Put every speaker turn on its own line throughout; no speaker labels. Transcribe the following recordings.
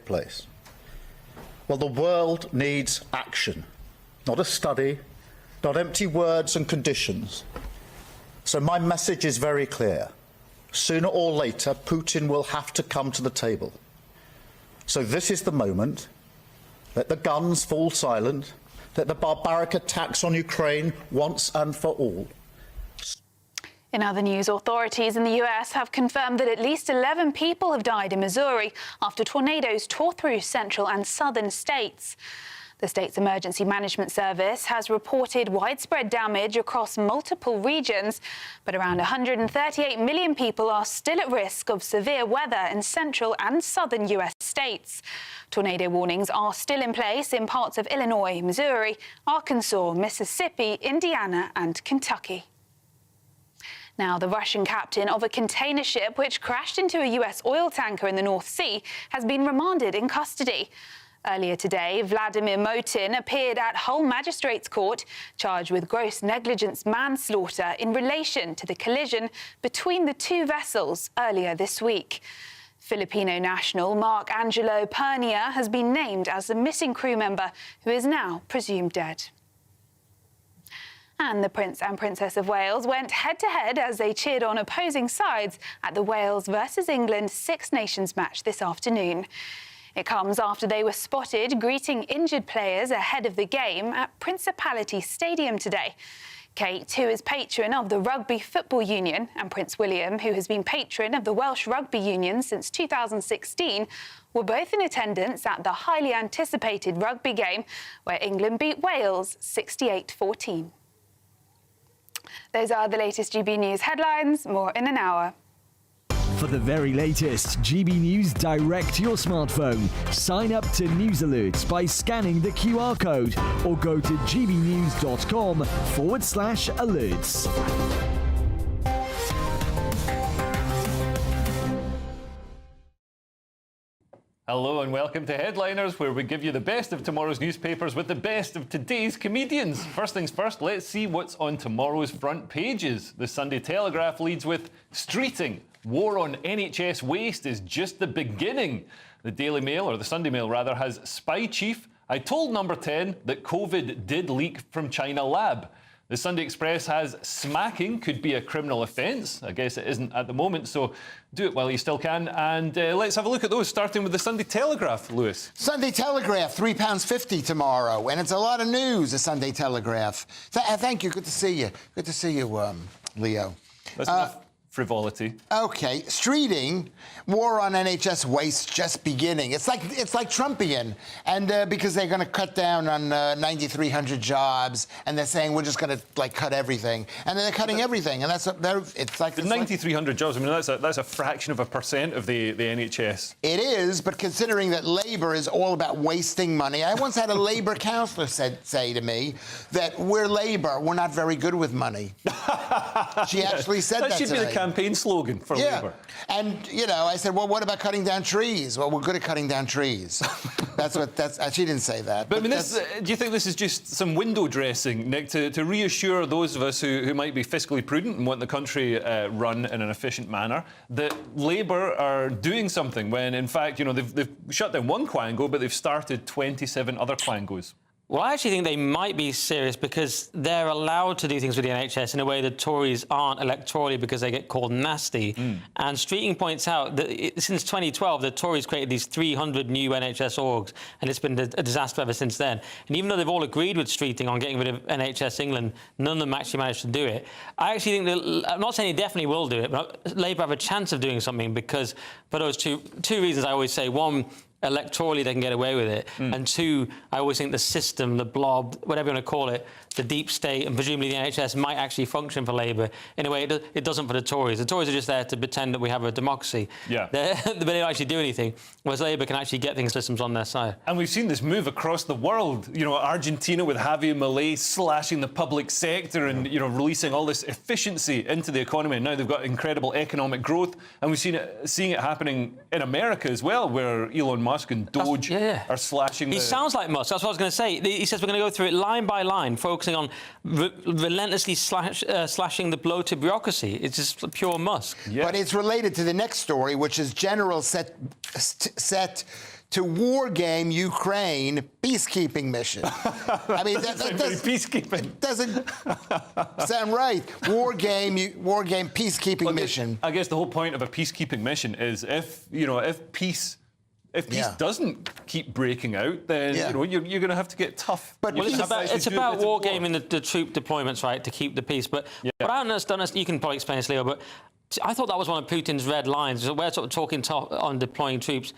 take place? Well, the world needs action, not a study, not empty words and conditions. So my message is very clear. Sooner or later, Putin will have to come to the table. So this is the moment. Let the guns fall silent. Let the barbaric attacks on Ukraine once and for all.
In other news, authorities in the US have confirmed that at least 11 people have died in Missouri after tornadoes tore through central and southern states. The state's emergency management service has reported widespread damage across multiple regions, but around 138 million people are still at risk of severe weather in central and southern US states. Tornado warnings are still in place in parts of Illinois, Missouri, Arkansas, Mississippi, Indiana and Kentucky. Now, the Russian captain of a container ship which crashed into a US oil tanker in the North Sea has been remanded in custody. Earlier today, Vladimir Motin appeared at Hull Magistrates Court, charged with gross negligence manslaughter in relation to the collision between the two vessels earlier this week. Filipino national Mark Angelo Pernia has been named as the missing crew member who is now presumed dead. And the Prince and Princess of Wales went head-to-head as they cheered on opposing sides at the Wales versus England Six Nations match this afternoon. It comes after they were spotted greeting injured players ahead of the game at Principality Stadium today. Kate, who is patron of the Rugby Football Union, and Prince William, who has been patron of the Welsh Rugby Union since 2016, were both in attendance at the highly anticipated rugby game where England beat Wales 68-14. Those are the latest GB News headlines. More in an hour.
For the very latest GB News direct to your smartphone, sign up to News Alerts by scanning the QR code or go to gbnews.com/alerts.
Hello and welcome to Headliners, where we give you the best of tomorrow's newspapers with the best of today's comedians. First things first, let's see what's on tomorrow's front pages. The Sunday Telegraph leads with Streeting. War on NHS waste is just the beginning. The Daily Mail, or the Sunday Mail rather, has Spy Chief. I told Number 10 that COVID did leak from China lab. The Sunday Express has Smacking could be a criminal offence. I guess it isn't at the moment, so do it while you still can. And let's have a look at those, starting with the Sunday Telegraph, Lewis.
Sunday Telegraph, £3.50 tomorrow, and it's a lot of news, the Sunday Telegraph. Thank you, good to see you. Good to see you, Leo.
That's enough frivolity.
Okay, Streeting, war on NHS waste just beginning. It's like Trumpian, and because they're going to cut down on 9,300 jobs, and they're saying we're just going to cut everything, and then they're cutting everything, and it's like
the 9,300 jobs. I mean, that's a fraction of a percent of the NHS.
It is, but considering that Labour is all about wasting money, I once had a Labour councillor say to me that we're Labour, we're not very good with money. She actually said that
should
to
be
me.
The campaign slogan for Labour.
And, I said, well, what about cutting down trees? Well, we're good at cutting down trees. She didn't say that.
But I mean, do you think this is just some window dressing, Nick, to reassure those of us who might be fiscally prudent and want the country run in an efficient manner, that Labour are doing something when, in fact, they've shut down one quango, but they've started 27 other quangos?
Well, I actually think they might be serious because they're allowed to do things with the NHS in a way the Tories aren't electorally because they get called nasty. And Streeting points out that since 2012, the Tories created these 300 new NHS orgs, and it's been a disaster ever since then. And even though they've all agreed with Streeting on getting rid of NHS England, none of them actually managed to do it. I actually think I'm not saying they definitely will do it, but Labour have a chance of doing something because for those two reasons I always say. One, electorally they can get away with it, and two, I always think the system, the blob, whatever you want to call it, the deep state and presumably the NHS might actually function for Labour in a way it doesn't for the Tories. The Tories are just there to pretend that we have a democracy. Yeah. But they don't actually do anything, whereas Labour can actually get things systems on their side.
And we've seen this move across the world. Argentina with Javier Milei slashing the public sector and releasing all this efficiency into the economy. And now they've got incredible economic growth, and we've seeing it happening in America as well, where Elon Musk and Doge are slashing.
He sounds like Musk. That's what I was going to say. He says we're going to go through it line by line, focusing on relentlessly slashing the bloated bureaucracy. It's just pure Musk.
Yeah. But it's related to the next story, which is General set to war game Ukraine peacekeeping mission. I mean, that
peacekeeping
doesn't sound right. War game peacekeeping mission.
I guess the whole point of a peacekeeping mission is if peace doesn't keep breaking out, then you're going to have to get tough.
But
it's about wargaming the troop deployments, right, to keep the peace. But what I don't understand, you can probably explain this, Leo, but I thought that was one of Putin's red lines. We're sort of talking on deploying troops.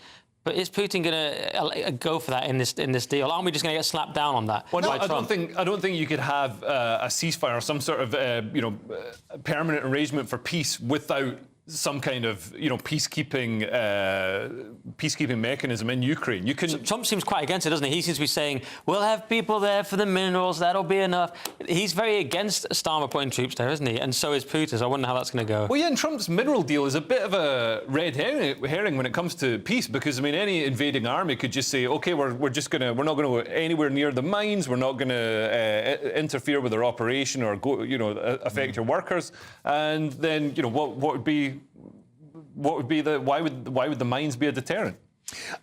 But is Putin going to go for that in this deal? Aren't we just going to get slapped down on that?
Well, no,
by Trump?
I don't think you could have a ceasefire or some sort of permanent arrangement for peace without some kind of peacekeeping mechanism in Ukraine. You can.
Trump seems quite against it, doesn't he? He seems to be saying we'll have people there for the minerals. That'll be enough. He's very against Starmer putting troops there, isn't he? And so is Putin. So I wonder how that's going to go.
Well, yeah, and Trump's mineral deal is a bit of a red herring when it comes to peace, because I mean, any invading army could just say, okay, we're not going to go anywhere near the mines. We're not going to interfere with their operation or go, affect your workers. And then, why would the mines be a deterrent?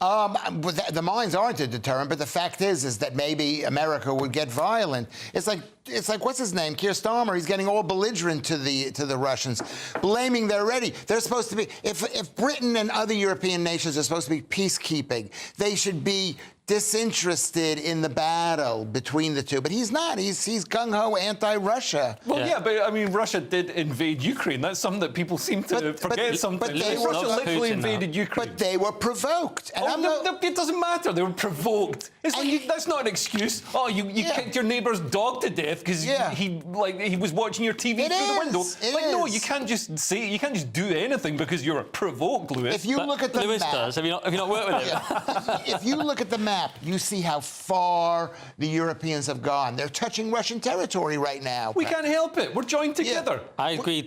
The mines aren't a deterrent, but the fact is that maybe America would get violent. It's like what's his name, Keir Starmer. He's getting all belligerent to the Russians, blaming they're ready. They're supposed to be. If Britain and other European nations are supposed to be peacekeeping, they should be disinterested in the battle between the two. But he's not. He's gung-ho anti-Russia.
Well, yeah, but I mean, Russia did invade Ukraine. That's something that people seem to forget sometimes. Russia literally invaded Ukraine.
But they were provoked. And
it doesn't matter. They were provoked. It's like that's not an excuse. Oh, you kicked your neighbour's dog to death because he was watching your TV through the window. No, you can't just do anything because you're provoked, Lewis.
If you look at the
Lewis
map,
does. Have you not worked with him?
If you look at the map, you see how far the Europeans have gone. They're touching Russian territory right now.
We can't help it. We're joined together.
I agree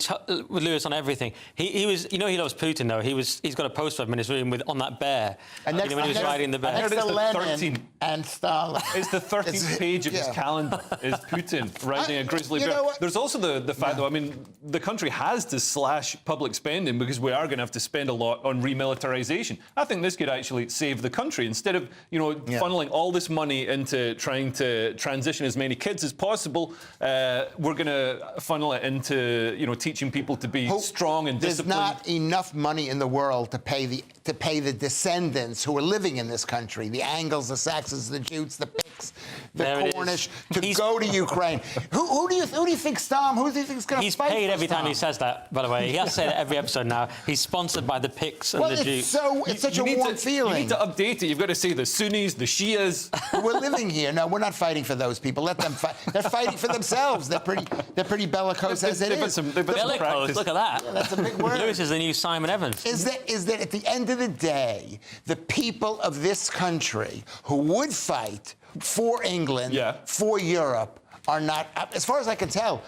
with Lewis on everything. He was, he loves Putin though. He's got a poster of him in his room on that bear. And when he was riding the bear.
Next to Lenin and Stalin.
It's the 13th page of his calendar. Is Putin riding a grizzly bear? There's also the fact, though. I mean, the country has to slash public spending because we are going to have to spend a lot on remilitarization. I think this could actually save the country instead of funneling all this money into trying to transition as many kids as possible. We're going to funnel it into teaching people to be strong and disciplined.
There's not enough money in the world to pay the descendants who are living in this country, the Angles, the Saxons, the Jutes, the Picts, the Cornish, to go to Ukraine. Who do you think, Stom? Who do you think is going to fight?
He's paid every
Stom?
time he says that, by the way. He has to say that every episode now. He's sponsored by the Picts and the Jutes.
It's such a warm feeling.
You need to update it. You've got to say the Sunnis, the Shias.
We're living here. No, we're not fighting for those people. Let them fight. They're fighting for themselves. They're pretty bellicose as it is.
Bellicose, look at that.
Yeah, that's a big word.
Lewis is the new Simon Evans.
Is that at the end of the day, the people of this country who would fight for England, for Europe, are not, as far as I can tell,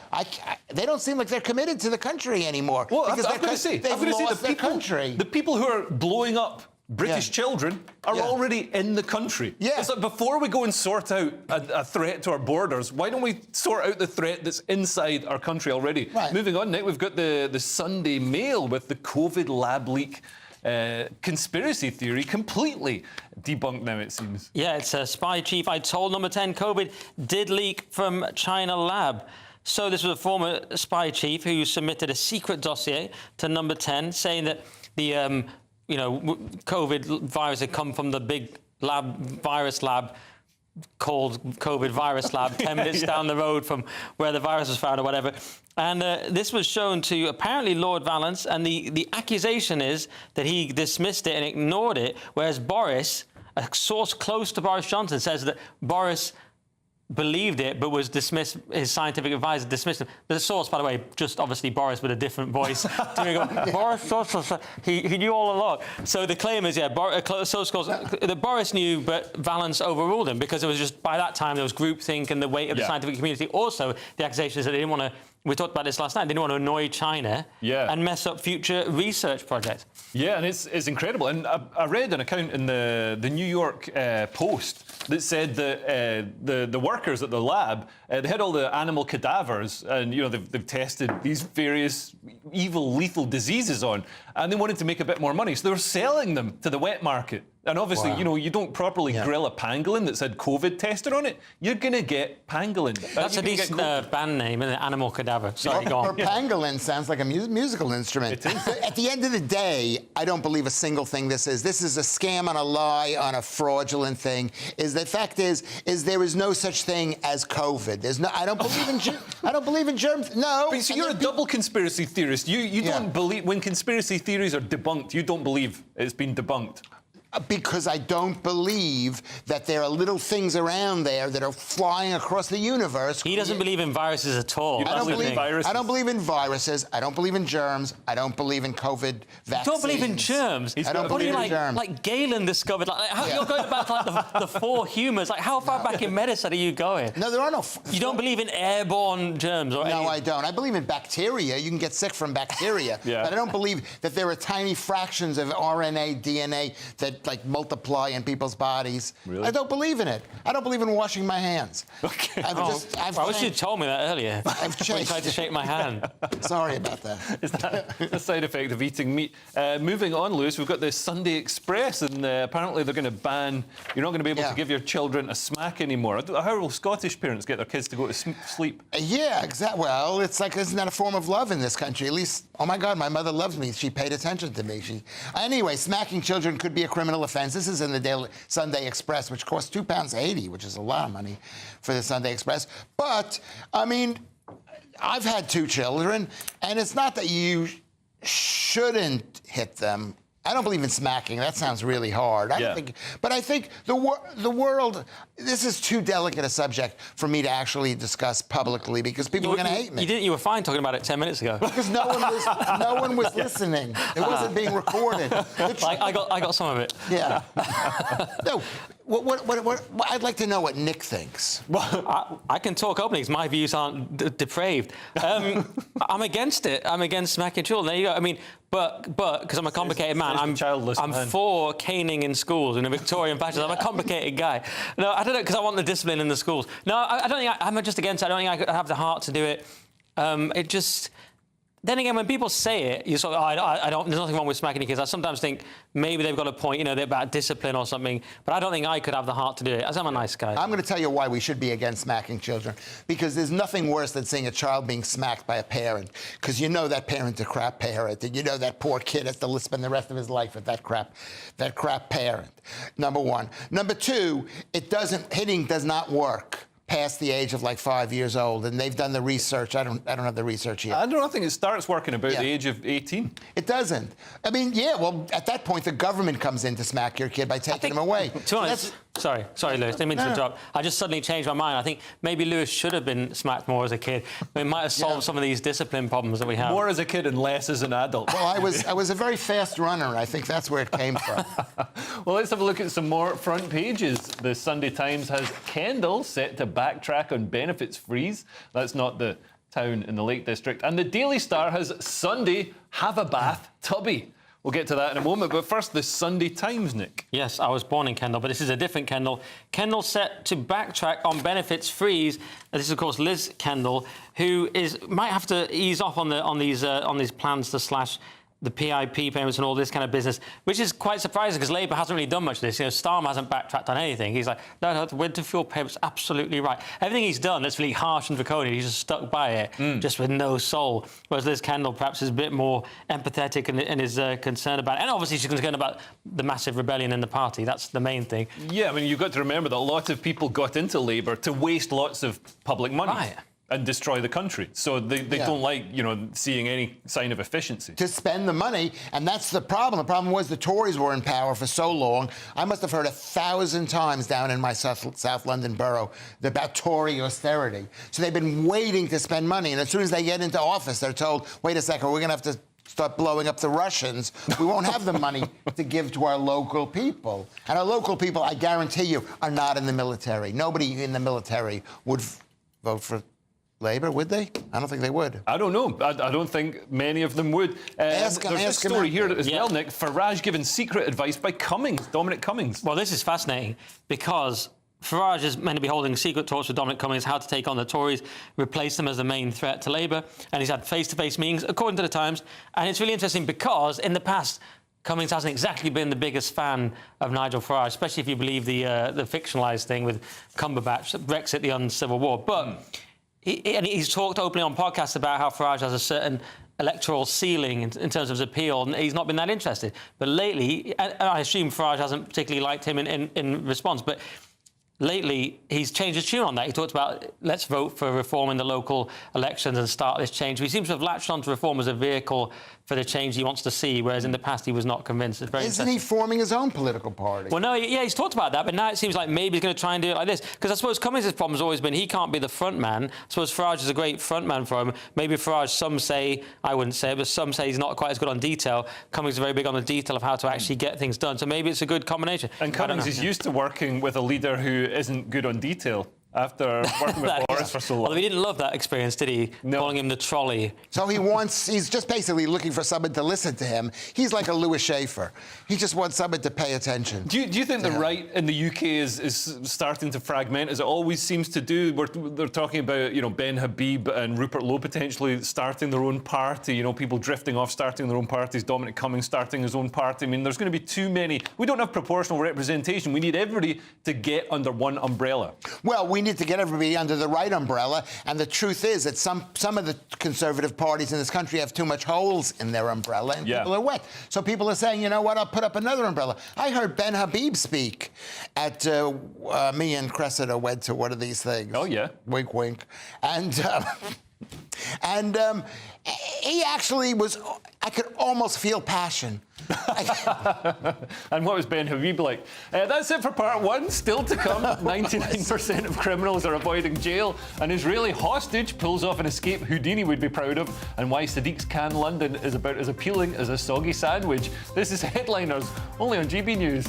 they don't seem like they're committed to the country anymore.
Well,
because
I've got to say, the people who are blowing up British children are already in the country.
Yeah.
It's like before we go and sort out a threat to our borders, why don't we sort out the threat that's inside our country already?
Right.
Moving on, Nick, we've got the Sunday Mail with the COVID lab leak conspiracy theory completely debunked now, it seems.
Yeah, it's a spy chief. I told number 10 COVID did leak from China lab. So this was a former spy chief who submitted a secret dossier to number 10 saying that the COVID virus had come from the big virus lab called COVID virus lab 10 minutes down the road from where the virus was found or whatever. And this was shown to apparently Lord Valence, and the accusation is that he dismissed it and ignored it, whereas Boris, a source close to Boris Johnson, says that Boris believed it but was dismissed, his scientific advisor dismissed him. The source, by the way, just obviously Boris with a different voice. Boris, he knew all along. So the claim is, that Boris knew but Valence overruled him because it was just, by that time, there was groupthink and the weight of the scientific community. Also, the accusation is that they didn't want to, we talked about this last night, they didn't want to annoy China and mess up future research projects. Yeah,
and it's incredible. And I read an account in the New York Post that said that the workers at the lab, they had all the animal cadavers and, they've tested these various evil, lethal diseases on, and they wanted to make a bit more money. So they were selling them to the wet market. And obviously,
Wow.
you know, you don't properly grill a pangolin that's had COVID tested on it, you're going to get pangolin.
That's a decent band name, isn't it? Animal Cadaver. Sorry, go on.
Pangolin sounds like a musical instrument.
It is.
At the end of the day, I don't believe a single thing this is. This is a scam on a lie, on a fraudulent thing. The fact is there is no such thing as COVID. There's no. I don't believe in. I don't believe in germs. No.
But so you're a double conspiracy theorist. You don't believe when conspiracy theories are debunked. You don't believe it's been debunked.
Because I don't believe that there are little things around there that are flying across the universe.
He doesn't believe in viruses at all.
I don't believe in viruses.
I don't believe in viruses. I don't believe in germs. I don't believe in COVID vaccines.
You don't believe in germs?
I don't believe in germs.
Like Galen discovered, you're going back to like the four humors. Like, how far back in medicine are you going?
No, there are no...
You don't believe in airborne germs? Or
No, I don't. I believe in bacteria. You can get sick from bacteria.
Yeah.
But I don't believe that there are tiny fractions of RNA, DNA that like multiply in people's bodies.
Really?
I don't believe in it. I don't believe in washing my hands.
Okay.
I've
I wish you'd told me that earlier.
I've
When you
changed.
tried to shake my hand.
Sorry about that.
Is that a side effect of eating meat? Moving on, Lewis, we've got the Sunday Express, and apparently they're going to ban. You're not going to be able to give your children a smack anymore. How will Scottish parents get their kids to go to sleep?
Yeah, exactly. Well, it's like, isn't that a form of love in this country? At least, oh my God, my mother loves me. She paid attention to me. Anyway, smacking children could be a criminal offense. This is in the Daily Sunday Express, which costs £2.80, which is a lot of money for the Sunday Express. But, I mean, I've had two children, and it's not that you shouldn't hit them. I don't believe in smacking. That sounds really hard. I don't think, but I think the world, this is too delicate a subject for me to actually discuss publicly because people are going to hate me.
You were fine talking about it 10 minutes ago.
Because no one was listening. It wasn't being recorded.
I got some of it.
Yeah. No. What I'd like to know what Nick thinks.
Well, I can talk openly because my views aren't depraved. I'm against it. I'm against smacking children. There you go. I mean, but because I'm a complicated man, I'm for caning in schools in a Victorian fashion. I'm a complicated guy. No, I don't know, because I want the discipline in the schools. No, I don't think I'm just against it. I don't think I could have the heart to do it. It just... Then again, when people say it, you sort of, there's nothing wrong with smacking your kids. I sometimes think maybe they've got a point, they're about discipline or something, but I don't think I could have the heart to do it, as I'm a nice guy.
I'm going to tell you why we should be against smacking children, because there's nothing worse than seeing a child being smacked by a parent, because you know that parent's a crap parent, and you know that poor kid has to spend the rest of his life with that crap parent, number one. Number two, hitting does not work past the age of like 5 years old, and they've done the research. I don't have the research yet.
I don't think it starts working about the age of 18.
It doesn't. I mean, yeah, well, at that point, the government comes in to smack your kid by taking him away.
To be honest, sorry, Lewis, didn't mean to interrupt. I just suddenly changed my mind. I think maybe Lewis should have been smacked more as a kid. We might have solved some of these discipline problems that we have.
More as a kid and less as an adult.
Well, I was a very fast runner. I think that's where it came from.
Well, let's have a look at some more front pages. The Sunday Times has Kendal set to backtrack on benefits freeze. That's not the town in the Lake District. And the Daily Star has Sunday have a bath tubby. We'll get to that in a moment, but first, the Sunday Times, Nick.
Yes, I was born in Kendal, but this is a different Kendal. Kendal set to backtrack on benefits freeze. This is, of course, Liz Kendal, who might have to ease off on these plans to slash the PIP payments and all this kind of business, which is quite surprising because Labour hasn't really done much of this. Starmer hasn't backtracked on anything. He's like, no, the winter fuel payment's absolutely right. Everything he's done that's really harsh and draconian, he's just stuck by it, just with no soul. Whereas Liz Kendal perhaps is a bit more empathetic and is concerned about it. And obviously she's concerned about the massive rebellion in the party. That's the main thing.
Yeah, I mean, you've got to remember that a lot of people got into Labour to waste lots of public money.
Right.
And destroy the country. So they don't like, seeing any sign of efficiency.
To spend the money, and that's the problem. The problem was the Tories were in power for so long. I must have heard 1,000 times down in my South London borough about Tory austerity. So they've been waiting to spend money, and as soon as they get into office, they're told, wait a second, we're going to have to start blowing up the Russians. We won't have the money to give to our local people. And our local people, I guarantee you, are not in the military. Nobody in the military would vote for Labour, would they? I don't think they would.
I don't know. I don't think many of them would. There's a story here as well, Nick. Farage given secret advice by Cummings, Dominic Cummings.
Well, this is fascinating because Farage is meant to be holding secret talks with Dominic Cummings how to take on the Tories, replace them as the main threat to Labour. And he's had face-to-face meetings, according to the Times. And it's really interesting because in the past, Cummings hasn't exactly been the biggest fan of Nigel Farage, especially if you believe the fictionalised thing with Cumberbatch, Brexit, the uncivil war. But he's talked openly on podcasts about how Farage has a certain electoral ceiling in terms of his appeal, and he's not been that interested. But lately, and I assume Farage hasn't particularly liked him in response, but lately, he's changed his tune on that. He talked about, let's vote for reform in the local elections and start this change. He seems to have latched onto reform as a vehicle for the change he wants to see, whereas in the past he was not convinced. It's very
Isn't he forming his own political party?
Well, no, yeah, he's talked about that, but now it seems like maybe he's going to try and do it like this. Because I suppose Cummings' problem has always been he can't be the front man. I suppose Farage is a great front man for him. Maybe Farage, some say, I wouldn't say it, but some say he's not quite as good on detail. Cummings is very big on the detail of how to actually get things done. So maybe it's a good combination.
And Cummings is used to working with a leader who isn't good on detail. After working with Boris for so long.
Although he didn't love that experience, did he?
No.
Calling him the trolley.
So he's just basically looking for someone to listen to him. He's like a Louis Schaefer. He just wants someone to pay attention.
Do you think the right in the UK is starting to fragment, as it always seems to do? They're talking about, Ben Habib and Rupert Lowe potentially starting their own party, people drifting off, starting their own parties, Dominic Cummings starting his own party. I mean, there's going to be too many. We don't have proportional representation. We need everybody to get under one umbrella.
Well, we need to get everybody under the right umbrella, and the truth is that some of the conservative parties in this country have too much holes in their umbrella, and people are wet. So people are saying, you know what, I'll put up another umbrella. I heard Ben Habib speak at me and Cressida went to one of these things.
Oh, yeah.
Wink, wink. And he actually was, I could almost feel passion.
And what was Ben Habib like? That's it for part one. Still to come, 99% of criminals are avoiding jail. An Israeli hostage pulls off an escape Houdini would be proud of, and why Sadiq's Can London is about as appealing as a soggy sandwich. This is Headliners, only on GB News.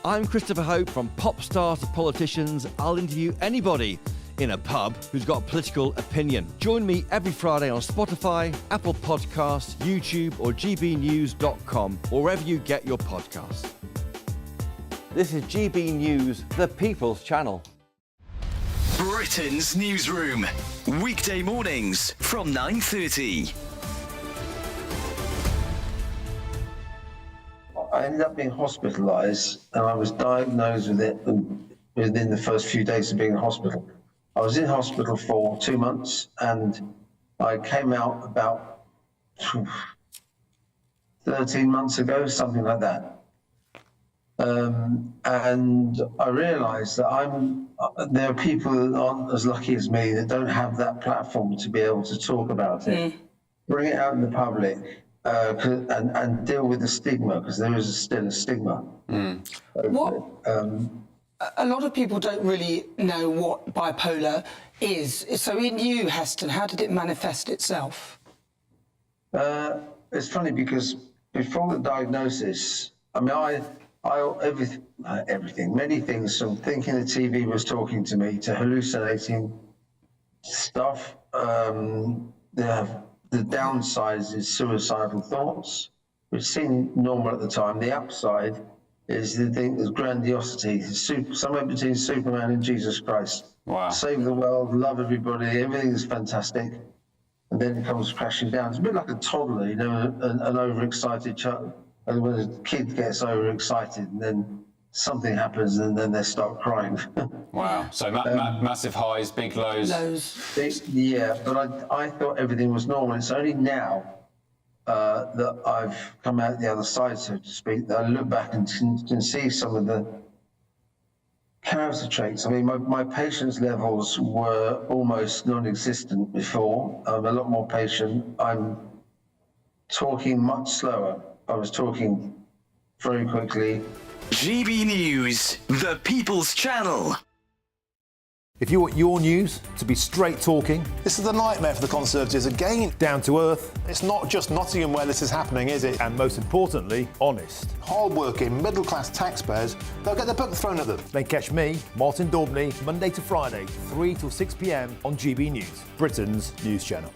I'm Christopher Hope. From pop stars to politicians, I'll interview anybody in a pub who's got a political opinion. Join me every Friday on Spotify, Apple Podcasts, YouTube or gbnews.com, or wherever you get your podcasts. This is GB News, the People's Channel.
Britain's newsroom, weekday mornings from 9:30.
I ended up being hospitalised, and I was diagnosed with it within the first few days of being in hospital. I was in hospital for 2 months, and I came out about 13 months ago, something like that. And I realised that there are people that aren't as lucky as me that don't have that platform to be able to talk about it, bring it out in the public, and deal with the stigma, because there is still a stigma.
A lot of people don't really know what bipolar is. So in you, Heston, how did it manifest itself?
It's funny because before the diagnosis, I mean, everything, many things, from thinking the TV was talking to me to hallucinating stuff. The downside is suicidal thoughts, which seemed normal at the time. The upside is the thing, there's grandiosity, somewhere between Superman and Jesus Christ.
Wow.
Save the world, love everybody, everything is fantastic. And then it comes crashing down. It's a bit like a toddler, an overexcited child. And when a kid gets overexcited, and then something happens, and then they start crying.
Wow. So massive highs, big lows.
Yeah, but I thought everything was normal. It's only now that I've come out the other side, so to speak, that I look back and can see some of the character traits. I mean, my patience levels were almost non-existent before. I'm a lot more patient. I'm talking much slower. I was talking very quickly.
GB News, the People's Channel.
If you want your news to be straight talking,
this is the nightmare for the Conservatives again.
down to earth,
It's not just Nottingham where this is happening, is it?
and most importantly, honest,
Hard-working, middle-class taxpayers, they'll get their book thrown at them.
then catch me, Martin Daubney, Monday to Friday, 3 till 6 p.m. on GB News, Britain's news channel.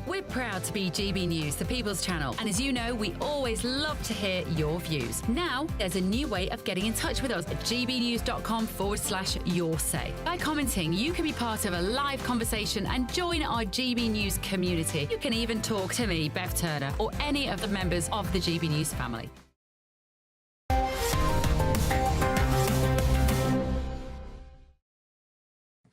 We're proud to be GB News, the People's Channel. And as you know, we always love to hear your views. Now, there's a new way of getting in touch with us at gbnews.com/your say. By commenting, you can be part of a live conversation and join our GB News community. You can even talk to me, Bev Turner, or any of the members of the GB News family.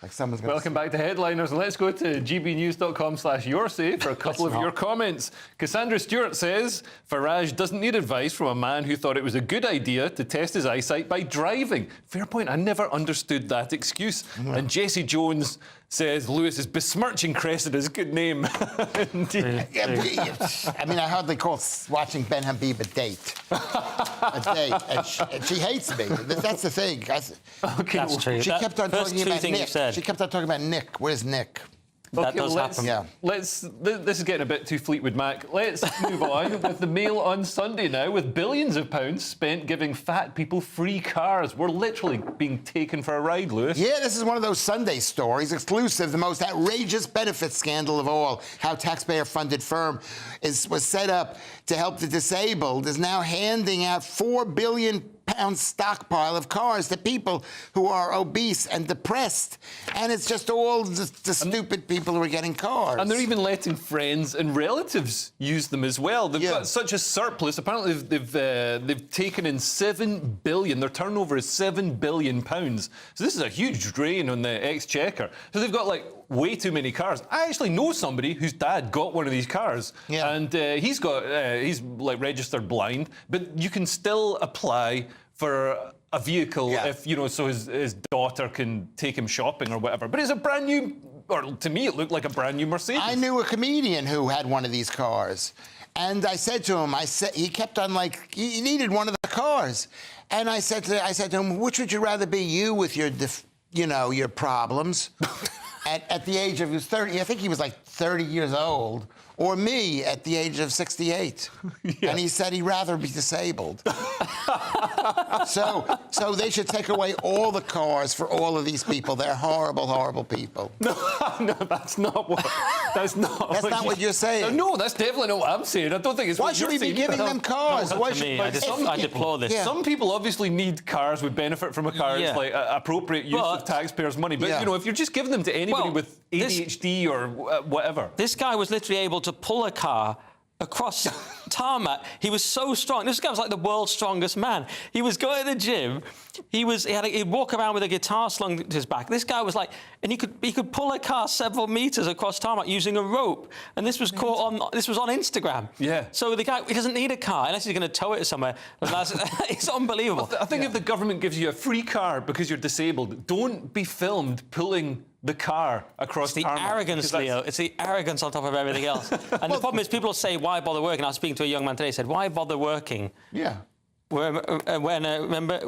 Like someone's gonna
Welcome back to Headliners, and let's go to gbnews.com/yoursay for a couple of your comments. Cassandra Stewart says, Farage doesn't need advice from a man who thought it was a good idea to test his eyesight by driving. Fair point, I never understood that excuse. And Jesse Jones says, Lewis is besmirching Cressida's good name.
I mean, I hardly call watching Ben Habib a date. A date. And she hates me. That's the thing.
Okay,
That's true.
She kept on talking about Nick.
Said.
She kept on talking about Nick. Where's Nick?
That does happen.
Yeah.
This is getting a bit too Fleetwood Mac. Let's move on with the Mail on Sunday now, with billions of pounds spent giving fat people free cars. We're literally being taken for a ride, Lewis.
Yeah, this is one of those Sunday stories, exclusive, the most outrageous benefit scandal of all. How taxpayer-funded firm was set up to help the disabled is now handing out £4 billion stockpile of cars to people who are obese and depressed. And it's just all the stupid people who are getting cars.
And they're even letting friends and relatives use them as well. They've got such a surplus. Apparently, they've taken in £7 billion. Their turnover is £7 billion. So this is a huge drain on the exchequer. So they've got like way too many cars. I actually know somebody whose dad got one of these cars, and he's like registered blind, but you can still apply for a vehicle if, you know, so his daughter can take him shopping or whatever. But it's a brand new, or to me it looked like a brand new Mercedes.
I knew a comedian who had one of these cars. And I said to him, he kept on like, he needed one of the cars. And I said to him, which would you rather be, you with your, your problems at the age of, he was 30, I think he was like 30 years old, or me at the age of 68. And he said he'd rather be disabled. So they should take away all the cars for all of these people. They're horrible, horrible people.
No, that's not what. That's not
what you're saying.
No, that's definitely not what I'm saying. I don't think it's
Why
what
should
you're
we
saying.
be giving them cars?
No, I deplore this.
Yeah.
Some people obviously need cars, would benefit from a car. It's like appropriate use of taxpayers' money. But you know, if you're just giving them to anybody with ADHD or whatever.
This guy was literally able to pull a car across tarmac. He was so strong. This guy was like the world's strongest man. He was going to the gym. He'd walk around with a guitar slung to his back. This guy was like, and he could pull a car several meters across tarmac using a rope. And this was this was on Instagram.
Yeah.
So the guy, he doesn't need a car unless he's going to tow it somewhere. It's unbelievable.
I think if the government gives you a free car because you're disabled, don't be filmed pulling the car across
the arrogance, Leo. It's the arrogance on top of everything else. And the problem is, people say, why bother working? I was speaking to a young man today, he said, why bother working?
Yeah.
Remember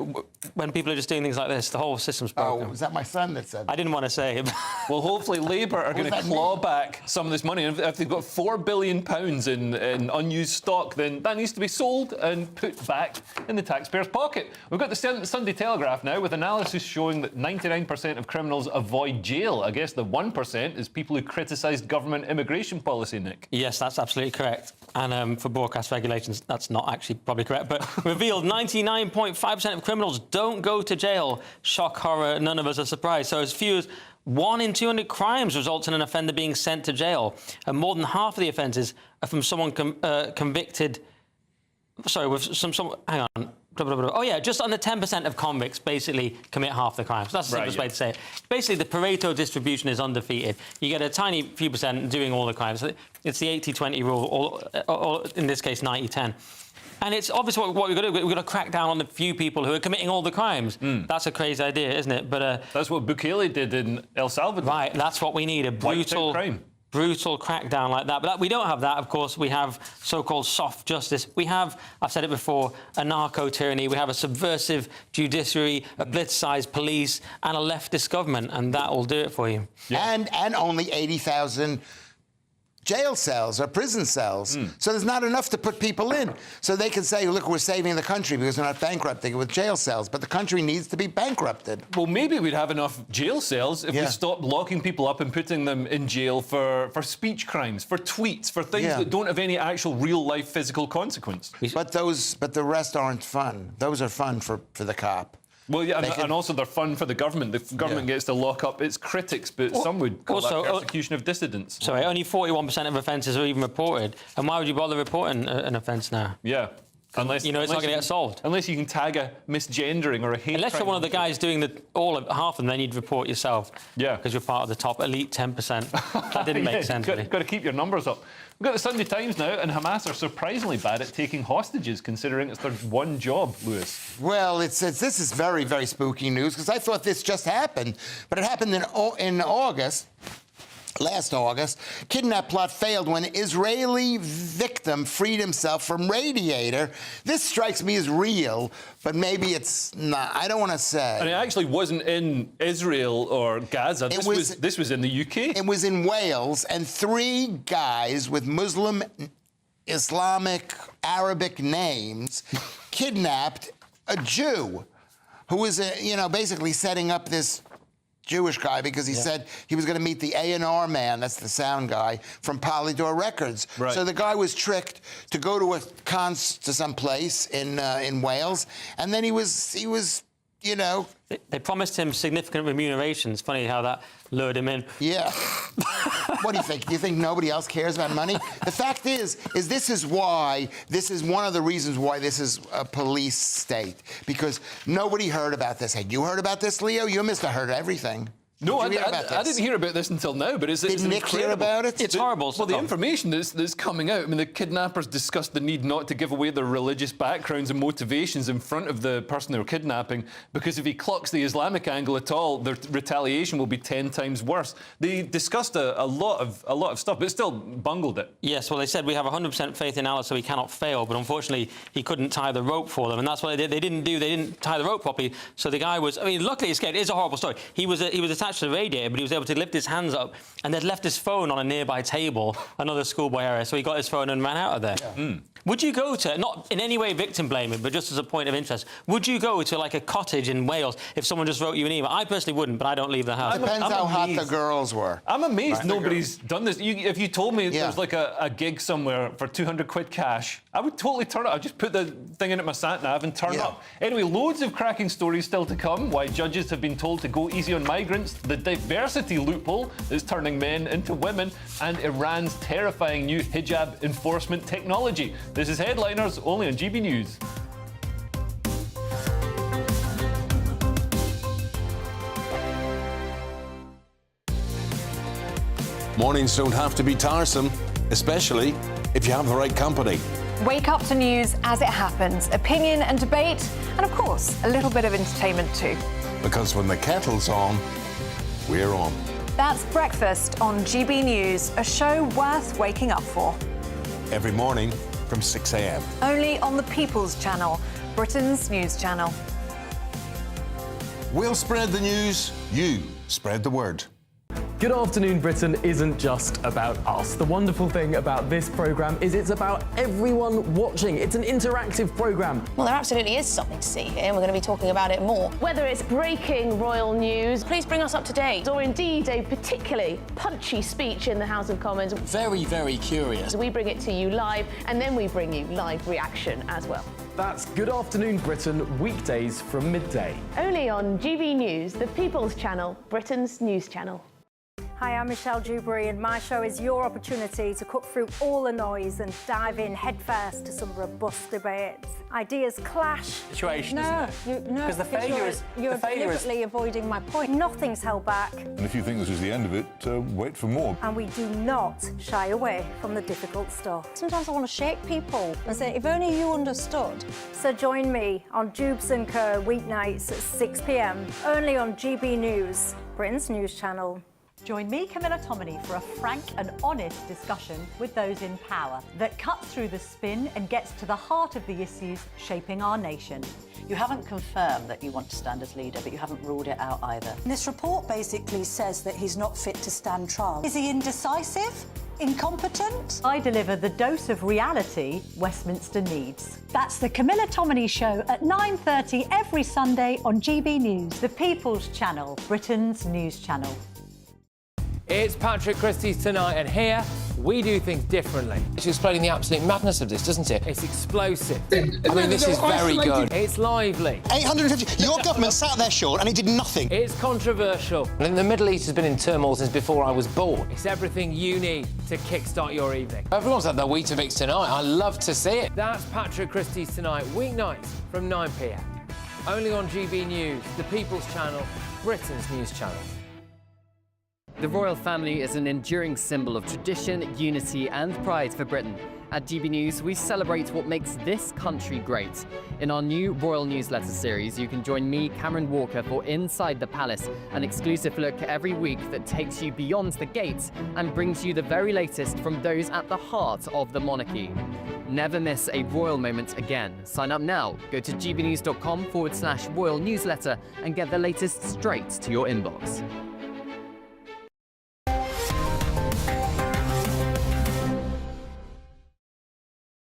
when people are just doing things like this, the whole system's broken.
Oh, was that my son that said that?
I didn't want to say it.
Well, hopefully Labour are going to claw back some of this money. And if they've got £4 billion in unused stock, then that needs to be sold and put back in the taxpayer's pocket. We've got the Sunday Telegraph now with analysis showing that 99% of criminals avoid jail. I guess the 1% is people who criticised government immigration policy, Nick.
Yes, that's absolutely correct. And for broadcast regulations, that's not actually probably correct. But revealed 99.5% of criminals don't go to jail. Shock, horror, none of us are surprised. So as few as 1 in 200 crimes results in an offender being sent to jail. And more than half of the offences are from someone convicted... Sorry, with some... Hang on. Oh, yeah, just under 10% of convicts basically commit half the crimes. That's the simplest way to say it. Basically, the Pareto distribution is undefeated. You get a tiny few percent doing all the crimes. It's the 80-20 rule, or in this case, 90-10. And it's obvious what we've got to do. We've got to crack down on the few people who are committing all the crimes. That's a crazy idea, isn't it? But that's
what Bukele did in El Salvador.
Right, that's what we need, a brutal crackdown like that. But we don't have that, of course. We have so-called soft justice. We have, I've said it before, a narco-tyranny. We have a subversive judiciary, a politicized police, and a leftist government, and that will do it for you.
Yeah. And only 80,000 jail cells or prison cells. So there's not enough to put people in. So they can say, look, we're saving the country because we're not bankrupting it with jail cells. But the country needs to be bankrupted.
Well, maybe we'd have enough jail cells if we stopped locking people up and putting them in jail for speech crimes, for tweets, for things that don't have any actual real-life physical consequence.
But the rest aren't fun. Those are fun for the cop.
Well, yeah, and also they're fun for the government. The government gets to lock up its critics, but some would call that persecution of dissidents.
Sorry, only 41% of offences are even reported. And why would you bother reporting an offence now?
Yeah. Unless,
you know, it's not going to get solved.
Unless you can tag a misgendering or a hate
Unless
crime.
you're one of the guys doing half of them, then you'd report yourself.
Yeah.
Because you're part of the top elite 10%. That didn't make sense to me.
Got to keep your numbers up. We've got the Sunday Times now, and Hamas are surprisingly bad at taking hostages, considering it's their one job, Lewis.
Well, this is very, very spooky news, because I thought this just happened, but it happened in August. Last August, kidnap plot failed when Israeli victim freed himself from radiator. This strikes me as real, but maybe it's not. I don't want to say.
And it actually wasn't in Israel or Gaza. This was in the UK.
It was in Wales, and 3 guys with Muslim, Islamic, Arabic names kidnapped a Jew who was, basically setting up this Jewish guy because he said he was going to meet the A&R man, that's the sound guy, from Polydor Records.
Right.
So the guy was tricked to go to some place in Wales, and then he was.
They promised him significant remuneration. It's funny how that lured him in.
Yeah. What do you think? Do you think nobody else cares about money? The fact is this is one of the reasons why this is a police state, because nobody heard about this. Had you heard about this, Leo? You must have heard everything.
No, I didn't hear about this until now, but it's
Did Nick hear about it?
It's horrible.
Well, the information that's coming out, I mean, the kidnappers discussed the need not to give away their religious backgrounds and motivations in front of the person they were kidnapping, because if he clucks the Islamic angle at all, their retaliation will be 10 times worse. They discussed a lot of stuff, but still bungled it.
Yes, well, they said we have 100% faith in Allah, so he cannot fail, but unfortunately, he couldn't tie the rope for them, and that's what they did. They didn't tie the rope properly, so the guy was, luckily he escaped. It is a horrible story. He was attached to the radiator, but he was able to lift his hands up, and they'd left his phone on a nearby table, another schoolboy area, so he got his phone and ran out of there. Yeah. Would you go to, not in any way victim blaming, but just as a point of interest, would you go to like a cottage in Wales if someone just wrote you an email? I personally wouldn't, but I don't leave the house.
Depends how hot the girls were.
I'm amazed nobody's done this. If you told me there's like a gig somewhere for 200 quid cash, I would totally turn it. I'd just put the thing in at my sat-nav and turn up. Anyway, loads of cracking stories still to come. Why judges have been told to go easy on migrants, the diversity loophole is turning men into women, and Iran's terrifying new hijab enforcement technology. This is Headliners, only on GB News.
Mornings don't have to be tiresome, especially if you have the right company.
Wake up to news as it happens, opinion and debate, and of course, a little bit of entertainment too.
Because when the kettle's on, we're on.
That's Breakfast on GB News, a show worth waking up for.
Every morning from 6 a.m.
Only on the People's Channel, Britain's news channel.
We'll spread the news, you spread the word.
Good Afternoon Britain isn't just about us. The wonderful thing about this programme is it's about everyone watching. It's an interactive programme.
Well, there absolutely is something to see here, and we're going to be talking about it more. Whether it's breaking royal news, please bring us up to date, or indeed a particularly punchy speech in the House of Commons.
Very, very curious.
We bring it to you live, and then we bring you live reaction as well.
That's Good Afternoon Britain, weekdays from midday.
Only on GB News, the People's Channel, Britain's news channel.
Hi, I'm Michelle Dewberry, and my show is your opportunity to cut through all the noise and dive in headfirst to some robust debates. Ideas clash.
Situation,
no,
isn't it?
Because
the failure is
you're deliberately avoiding my point. Nothing's held back.
And if you think this is the end of it, wait for more.
And we do not shy away from the difficult stuff. Sometimes I want to shake people and say, if only you understood. So join me on Jubes & Co. weeknights at 6 p.m. only on GB News, Britain's news channel.
Join me, Camilla Tominey, for a frank and honest discussion with those in power that cuts through the spin and gets to the heart of the issues shaping our nation. You haven't confirmed that you want to stand as leader, but you haven't ruled it out either.
This report basically says that he's not fit to stand trial. Is he indecisive?
Incompetent? I deliver the dose of reality Westminster needs. That's the Camilla Tominey Show at 9:30 every Sunday on GB News, the People's Channel, Britain's news channel.
It's Patrick Christie's Tonight, and here we do things differently.
It's explaining the absolute madness of this, doesn't it?
It's explosive.
I mean, this is very good.
It's lively.
850. Your government sat there, Sean, and it did nothing.
It's controversial.
And the Middle East has been in turmoil since before I was born.
It's everything you need to kickstart your evening.
Everyone's had their Weetabix tonight. I love to see it.
That's Patrick Christie's Tonight, weeknights from 9 p.m. Only on GB News, the People's Channel, Britain's news channel.
The royal family is an enduring symbol of tradition, unity and pride for Britain. At GB News, we celebrate what makes this country great. In our new royal newsletter series, you can join me, Cameron Walker, for Inside the Palace, an exclusive look every week that takes you beyond the gates and brings you the very latest from those at the heart of the monarchy. Never miss a royal moment again. Sign up now. Go to gbnews.com/royal newsletter and get the latest straight to your inbox.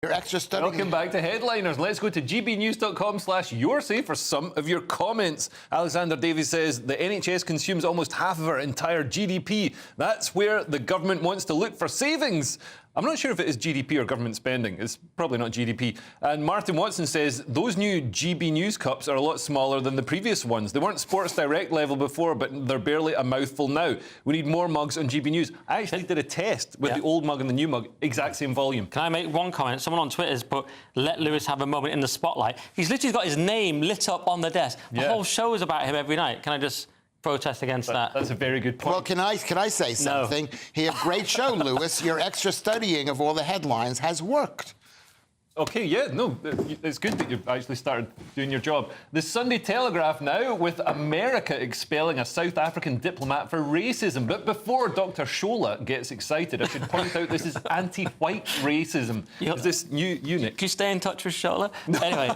Your extra studying.
Welcome back to Headliners. Let's go to gbnews.com/yoursay for some of your comments. Alexander Davies says the NHS consumes almost half of our entire GDP. That's where the government wants to look for savings. I'm not sure if it is GDP or government spending. It's probably not GDP. And Martin Watson says those new GB News cups are a lot smaller than the previous ones. They weren't Sports Direct level before, but they're barely a mouthful now. We need more mugs on GB News. I actually did a test with the old mug and the new mug, exact same volume.
Can I make one comment? Someone on Twitter has put, let Lewis have a moment in the spotlight. He's literally got his name lit up on the desk. The whole show is about him every night. Can I just protest against that?
That's a very good point.
Well, can I say something? Here, great show, Lewis. Your extra studying of all the headlines has worked.
OK, yeah, no, it's good that you've actually started doing your job. The Sunday Telegraph now with America expelling a South African diplomat for racism. But before Dr. Shola gets excited, I should point out this is anti-white racism. Is this new unit?
Can you stay in touch with Shola? Anyway,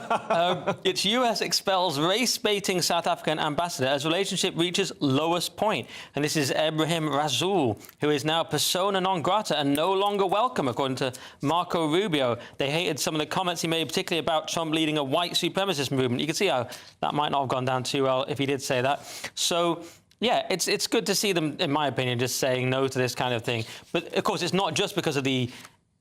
it's US expels race-baiting South African ambassador as relationship reaches lowest point. And this is Ebrahim Rasool, who is now persona non grata and no longer welcome, according to Marco Rubio. They hated some of the comments he made, particularly about Trump leading a white supremacist movement. You can see how that might not have gone down too well if he did say that. So, yeah, it's good to see them, in my opinion, just saying no to this kind of thing. But, of course, it's not just because of the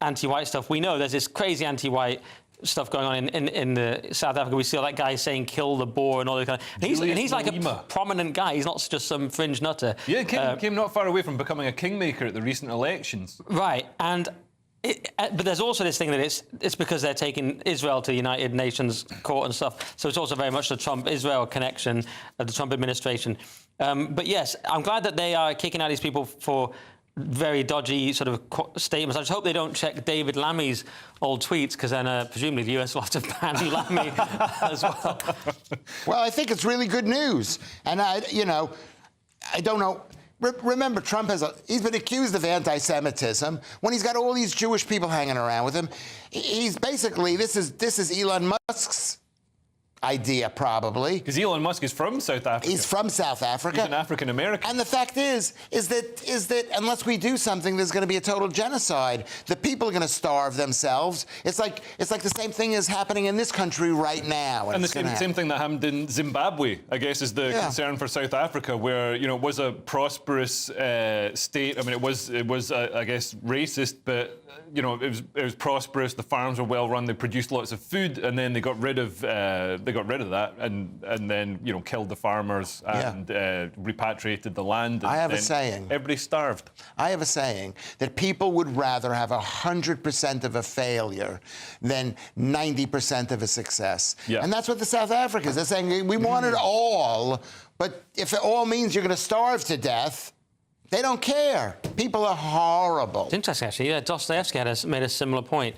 anti-white stuff. We know there's this crazy anti-white stuff going on in the South Africa. We see all that guy saying "kill the boar" and all that kind of. And he's like a prominent guy. He's not just some fringe nutter.
Yeah, came not far away from becoming a kingmaker at the recent elections.
Right, and. But there's also this thing that it's because they're taking Israel to the United Nations court and stuff. So it's also very much the Trump-Israel connection of the Trump administration. But yes, I'm glad that they are kicking out these people for very dodgy sort of statements. I just hope they don't check David Lammy's old tweets, because then presumably the US will have to ban Lammy as well.
Well, I think it's really good news. And, I don't know. Remember, Trump he's been accused of anti-Semitism when he's got all these Jewish people hanging around with him. He's basically, this is Elon Musk's idea, probably.
Because Elon Musk is from South Africa.
He's from South Africa.
He's an African-American.
And the fact is that unless we do something, there's going to be a total genocide. The people are going to starve themselves. It's like the same thing is happening in this country right now.
And the same thing that happened in Zimbabwe, I guess, is the concern for South Africa, where it was a prosperous state. I mean, it was I guess racist, but it was prosperous. The farms were well run. They produced lots of food, and then they got rid of that, and then killed the farmers and repatriated the land. And
I have a saying.
Everybody starved.
I have a saying that people would rather have 100% of a failure than 90% of a success. Yeah. And that's what the South Africans are saying. We want it all, but if it all means you're going to starve to death, they don't care. People are horrible.
It's interesting, actually. Yeah, Dostoevsky made a similar point.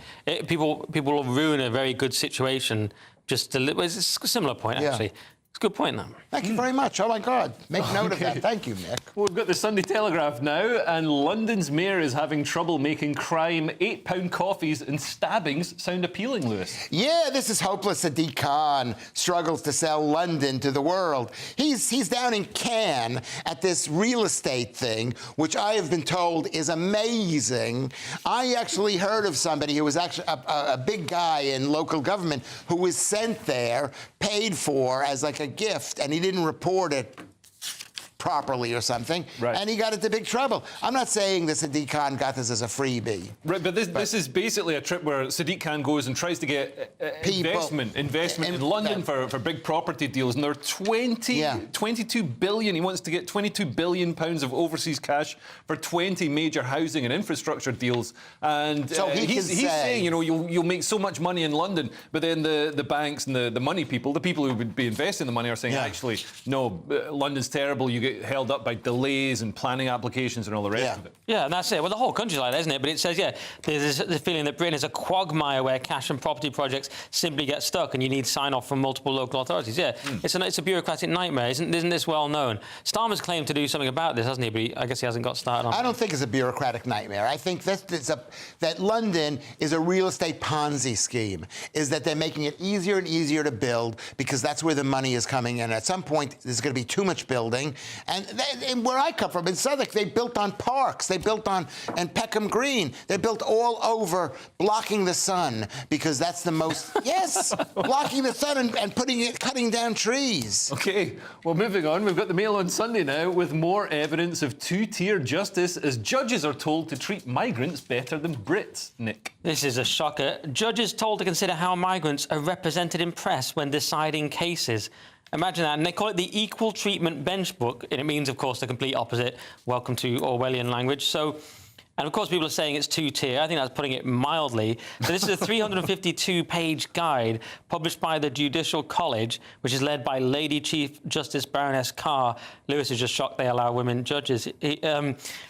People will ruin a very good situation just to live. It's a similar point, actually. a good point, though.
Thank you very much. Oh, my God. Make note of that. Thank you, Nick.
Well, we've got the Sunday Telegraph now, and London's mayor is having trouble making crime, £8 coffees and stabbings sound appealing, Lewis.
Yeah, this is hopeless. Sadiq Khan struggles to sell London to the world. He's down in Cannes at this real estate thing, which I have been told is amazing. I actually heard of somebody who was actually a big guy in local government who was sent there, paid for as like a gift, and he didn't report it properly or something, and he got into big trouble. I'm not saying that Sadiq Khan got this as a freebie.
Right, but this is basically a trip where Sadiq Khan goes and tries to get investment in London for big property deals, and there are 22 billion. He wants to get 22 billion pounds of overseas cash for 20 major housing and infrastructure deals. And
so he's
saying, you know, you'll make so much money in London, but then the banks and the money people, the people who would be investing the money, are saying, actually, no, London's terrible. You get held up by delays and planning applications and all the rest of it.
Yeah, and that's it. Well, the whole country's like that, isn't it? But it says, there's this feeling that Britain is a quagmire where cash and property projects simply get stuck and you need sign-off from multiple local authorities. It's a bureaucratic nightmare. Isn't this well known? Starmer's claimed to do something about this, hasn't he? But I guess he hasn't got started on it.
I don't think it's a bureaucratic nightmare. I think that London is a real estate Ponzi scheme, is that they're making it easier and easier to build because that's where the money is coming in. At some point, there's going to be too much building. And where I come from, in Southwark, they built on parks. They built on Peckham Green. They built all over, blocking the sun, because that's the most... Yes, blocking the sun and cutting down trees.
OK, well, moving on, we've got the Mail on Sunday now with more evidence of two-tier justice as judges are told to treat migrants better than Brits. Nick.
This is a shocker. Judges told to consider how migrants are represented in press when deciding cases. Imagine that. And they call it the Equal Treatment Bench Book, and it means, of course, the complete opposite. Welcome to Orwellian language. So, and of course, people are saying it's two-tier. I think that's putting it mildly. So this is a 352-page guide published by the Judicial College, which is led by Lady Chief Justice Baroness Carr. Lewis is just shocked they allow women judges.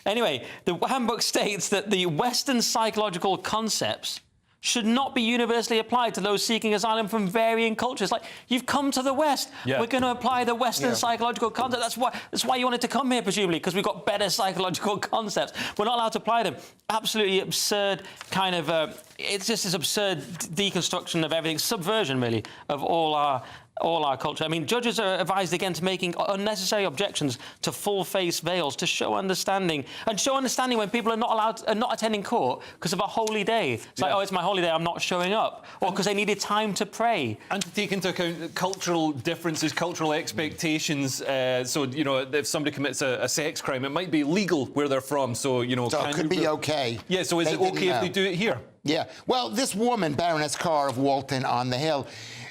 Anyway, the handbook states that the Western psychological concepts should not be universally applied to those seeking asylum from varying cultures. Like, you've come to the West. We're going to apply the Western psychological concept. That's why you wanted to come here, presumably, because we've got better psychological concepts. We're not allowed to apply them. Absolutely absurd kind of... it's just this absurd deconstruction of everything, subversion, really, of all our culture. I mean, judges are advised against making unnecessary objections to full-face veils to show understanding. And show understanding when people are not attending court because of a holy day. It's like, oh, it's my holy day, I'm not showing up. Or because they needed time to pray.
And to take into account cultural differences, cultural expectations. So, you know, if somebody commits a sex crime, it might be legal where they're from. So, you know...
So it could be OK.
Yeah, so is it OK if they do it here?
Yeah. Well, this woman, Baroness Carr of Walton on the Hill,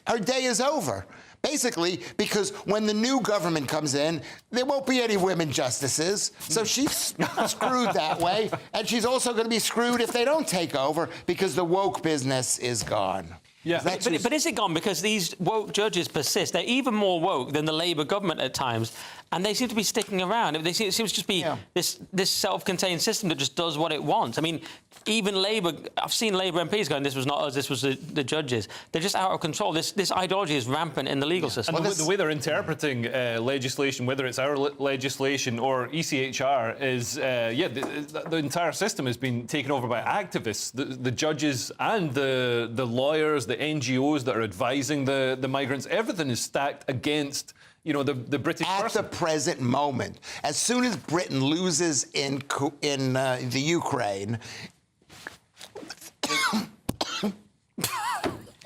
her day is over. Basically, because when the new government comes in, there won't be any women justices. So she's screwed that way. And she's also going to be screwed if they don't take over, because the woke business is gone.
Yeah, but is it gone? Because these woke judges persist. They're even more woke than the Labour government at times, and they seem to be sticking around. It seems to just be this self-contained system that just does what it wants. I mean, even Labour, I've seen Labour MPs going, this was not us, this was the judges. They're just out of control. This ideology is rampant in the legal system.
And the way they're interpreting legislation, whether it's our legislation or ECHR, is, the entire system has been taken over by activists, the judges and the lawyers, the NGOs that are advising the migrants. Everything is stacked against, you know, the British person.
At the present moment, as soon as Britain loses in the Ukraine...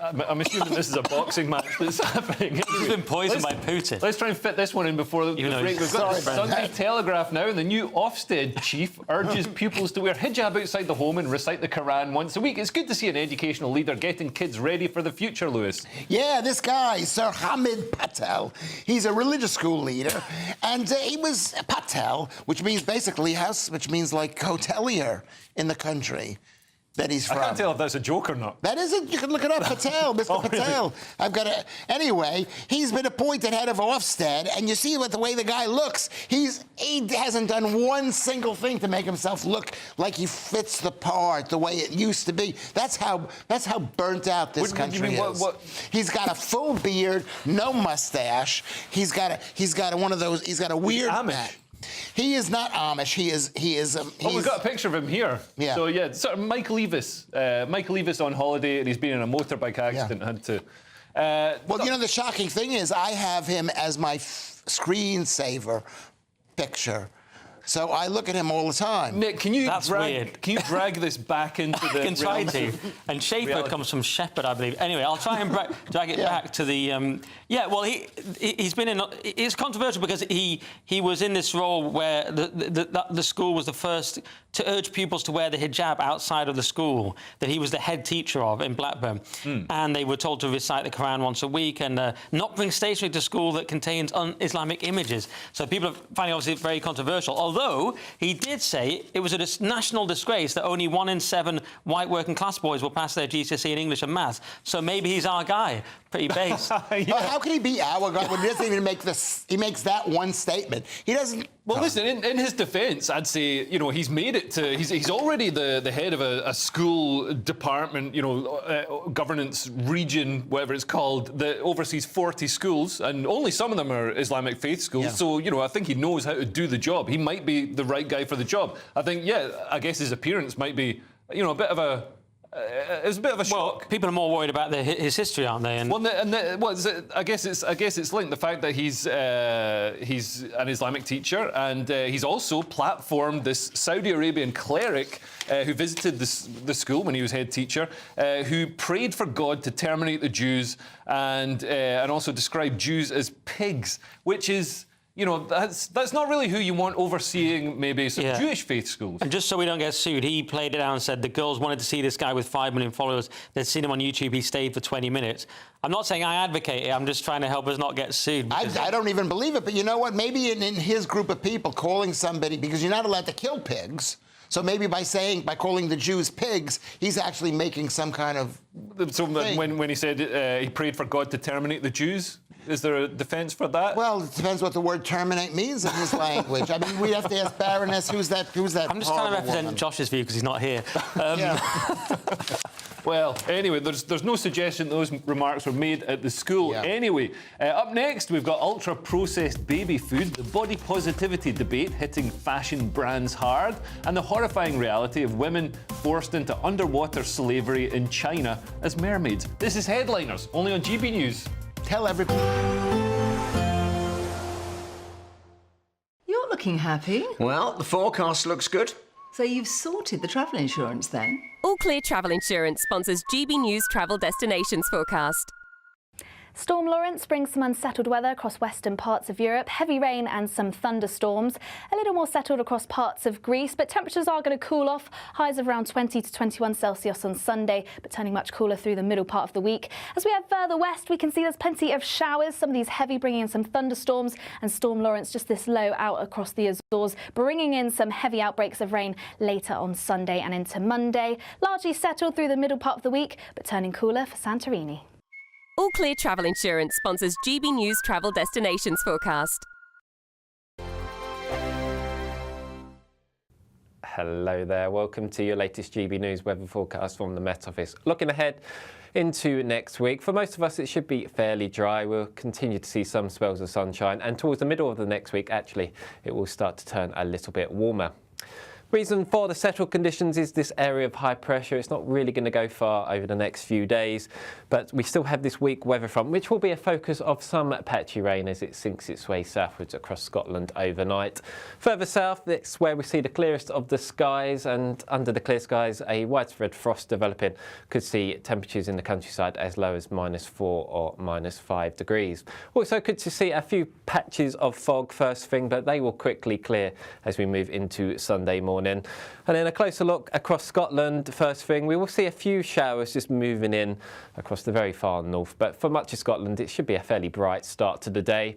I'm assuming this is a boxing match that's happening.
He's been poisoned by Putin.
Let's try and fit this one in before the break. We've got the Sunday Telegraph now, and the new Ofsted chief urges pupils to wear hijab outside the home and recite the Quran once a week. It's good to see an educational leader getting kids ready for the future, Lewis.
Yeah, this guy, Sir Hamid Patel, he's a religious school leader, and he was Patel, which means basically house, which means like hotelier in the country. that he's from.
I can't tell if that's a joke or not.
That isn't. You can look it up. Patel, Mr. Patel. Really? I've got to. Anyway, he's been appointed head of Ofsted, and you see what the way the guy looks. He hasn't done one single thing to make himself look like he fits the part the way it used to be. That's how burnt out this country is. He's got a full beard, no mustache. He's got one of those. He's got a weird.
Amish.
He is not Amish. He is.
We've got a picture of him here.
Yeah.
So yeah, sort of Mike Leavis. Mike Leavis on holiday, and he's been in a motorbike accident. Yeah. Had to.
Well, you know, the shocking thing is, I have him as my screensaver picture. So I look at him all the time.
Nick, can you drag this back into the?
I can try to. And Schaefer comes from Shepherd, I believe. Anyway, I'll try and drag it back to the. Well, he's been in. It's controversial because he was in this role where the school was the first to urge pupils to wear the hijab outside of the school that he was the head teacher of in Blackburn, and they were told to recite the Quran once a week and not bring stationery to school that contains un-Islamic images. So people are finding obviously very controversial. Although he did say it was a national disgrace that only 1 in 7 white working class boys will pass their GCSE in English and maths. So maybe he's our guy. Pretty base.
How can he be our guy when he doesn't even make this? He makes that one statement. He doesn't.
Well, listen. In his defence, I'd say he's made it to. He's already the head of a school department. Governance region, whatever it's called, that oversees 40 schools, and only some of them are Islamic faith schools. Yeah. So I think he knows how to do the job. He might be the right guy for the job. I think. I guess his appearance might be. A bit of a. It was a bit of a shock.
Well, people are more worried about his history, aren't they?
I guess it's linked the fact that he's an Islamic teacher, and he's also platformed this Saudi Arabian cleric who visited the school when he was head teacher, who prayed for God to terminate the Jews and also described Jews as pigs, which is. That's not really who you want overseeing maybe some Jewish faith schools.
And just so we don't get sued, he played it out and said the girls wanted to see this guy with 5 million followers. They'd seen him on YouTube. He stayed for 20 minutes. I'm not saying I advocate it. I'm just trying to help us not get sued.
I don't even believe it. But you know what? Maybe in his group of people, calling somebody, because you're not allowed to kill pigs. So maybe by calling the Jews pigs, he's actually making some kind of thing.
When he said he prayed for God to terminate the Jews, is there a defence for that?
Well, it depends what the word terminate means in his language. I mean, we have to ask Baroness, who's that?
I'm just trying to represent Josh's view because he's not here.
Well, anyway, there's no suggestion those remarks were made at the school. Anyway, up next, we've got ultra-processed baby food, the body positivity debate hitting fashion brands hard, and the horrifying reality of women forced into underwater slavery in China as mermaids. This is Headliners, only on GB News.
Tell everybody.
You're looking happy.
Well, the forecast looks good.
So you've sorted the travel insurance then?
All Clear Travel Insurance sponsors GB News Travel Destinations Forecast.
Storm Lawrence brings some unsettled weather across western parts of Europe, heavy rain and some thunderstorms. A little more settled across parts of Greece, but temperatures are going to cool off. Highs of around 20 to 21 Celsius on Sunday, but turning much cooler through the middle part of the week. As we head further west, we can see there's plenty of showers, some of these heavy bringing in some thunderstorms, and Storm Lawrence just this low out across the Azores, bringing in some heavy outbreaks of rain later on Sunday and into Monday. Largely settled through the middle part of the week, but turning cooler for Santorini.
All Clear Travel Insurance sponsors GB News Travel Destinations Forecast.
Hello there, welcome to your latest GB News weather forecast from the Met Office. Looking ahead into next week, for most of us it should be fairly dry. We'll continue to see some spells of sunshine, and towards the middle of the next week actually it will start to turn a little bit warmer. Reason for the settled conditions is this area of high pressure. It's not really going to go far over the next few days, but we still have this weak weather front, which will be a focus of some patchy rain as it sinks its way southwards across Scotland overnight. Further south, it's where we see the clearest of the skies, and under the clear skies, a widespread frost developing. Could see temperatures in the countryside as low as -4 or -5 degrees. Also, could see a few patches of fog first thing, but they will quickly clear as we move into Sunday morning. And then a closer look across Scotland, first thing, we will see a few showers just moving in across the very far north, but for much of Scotland it should be a fairly bright start to the day.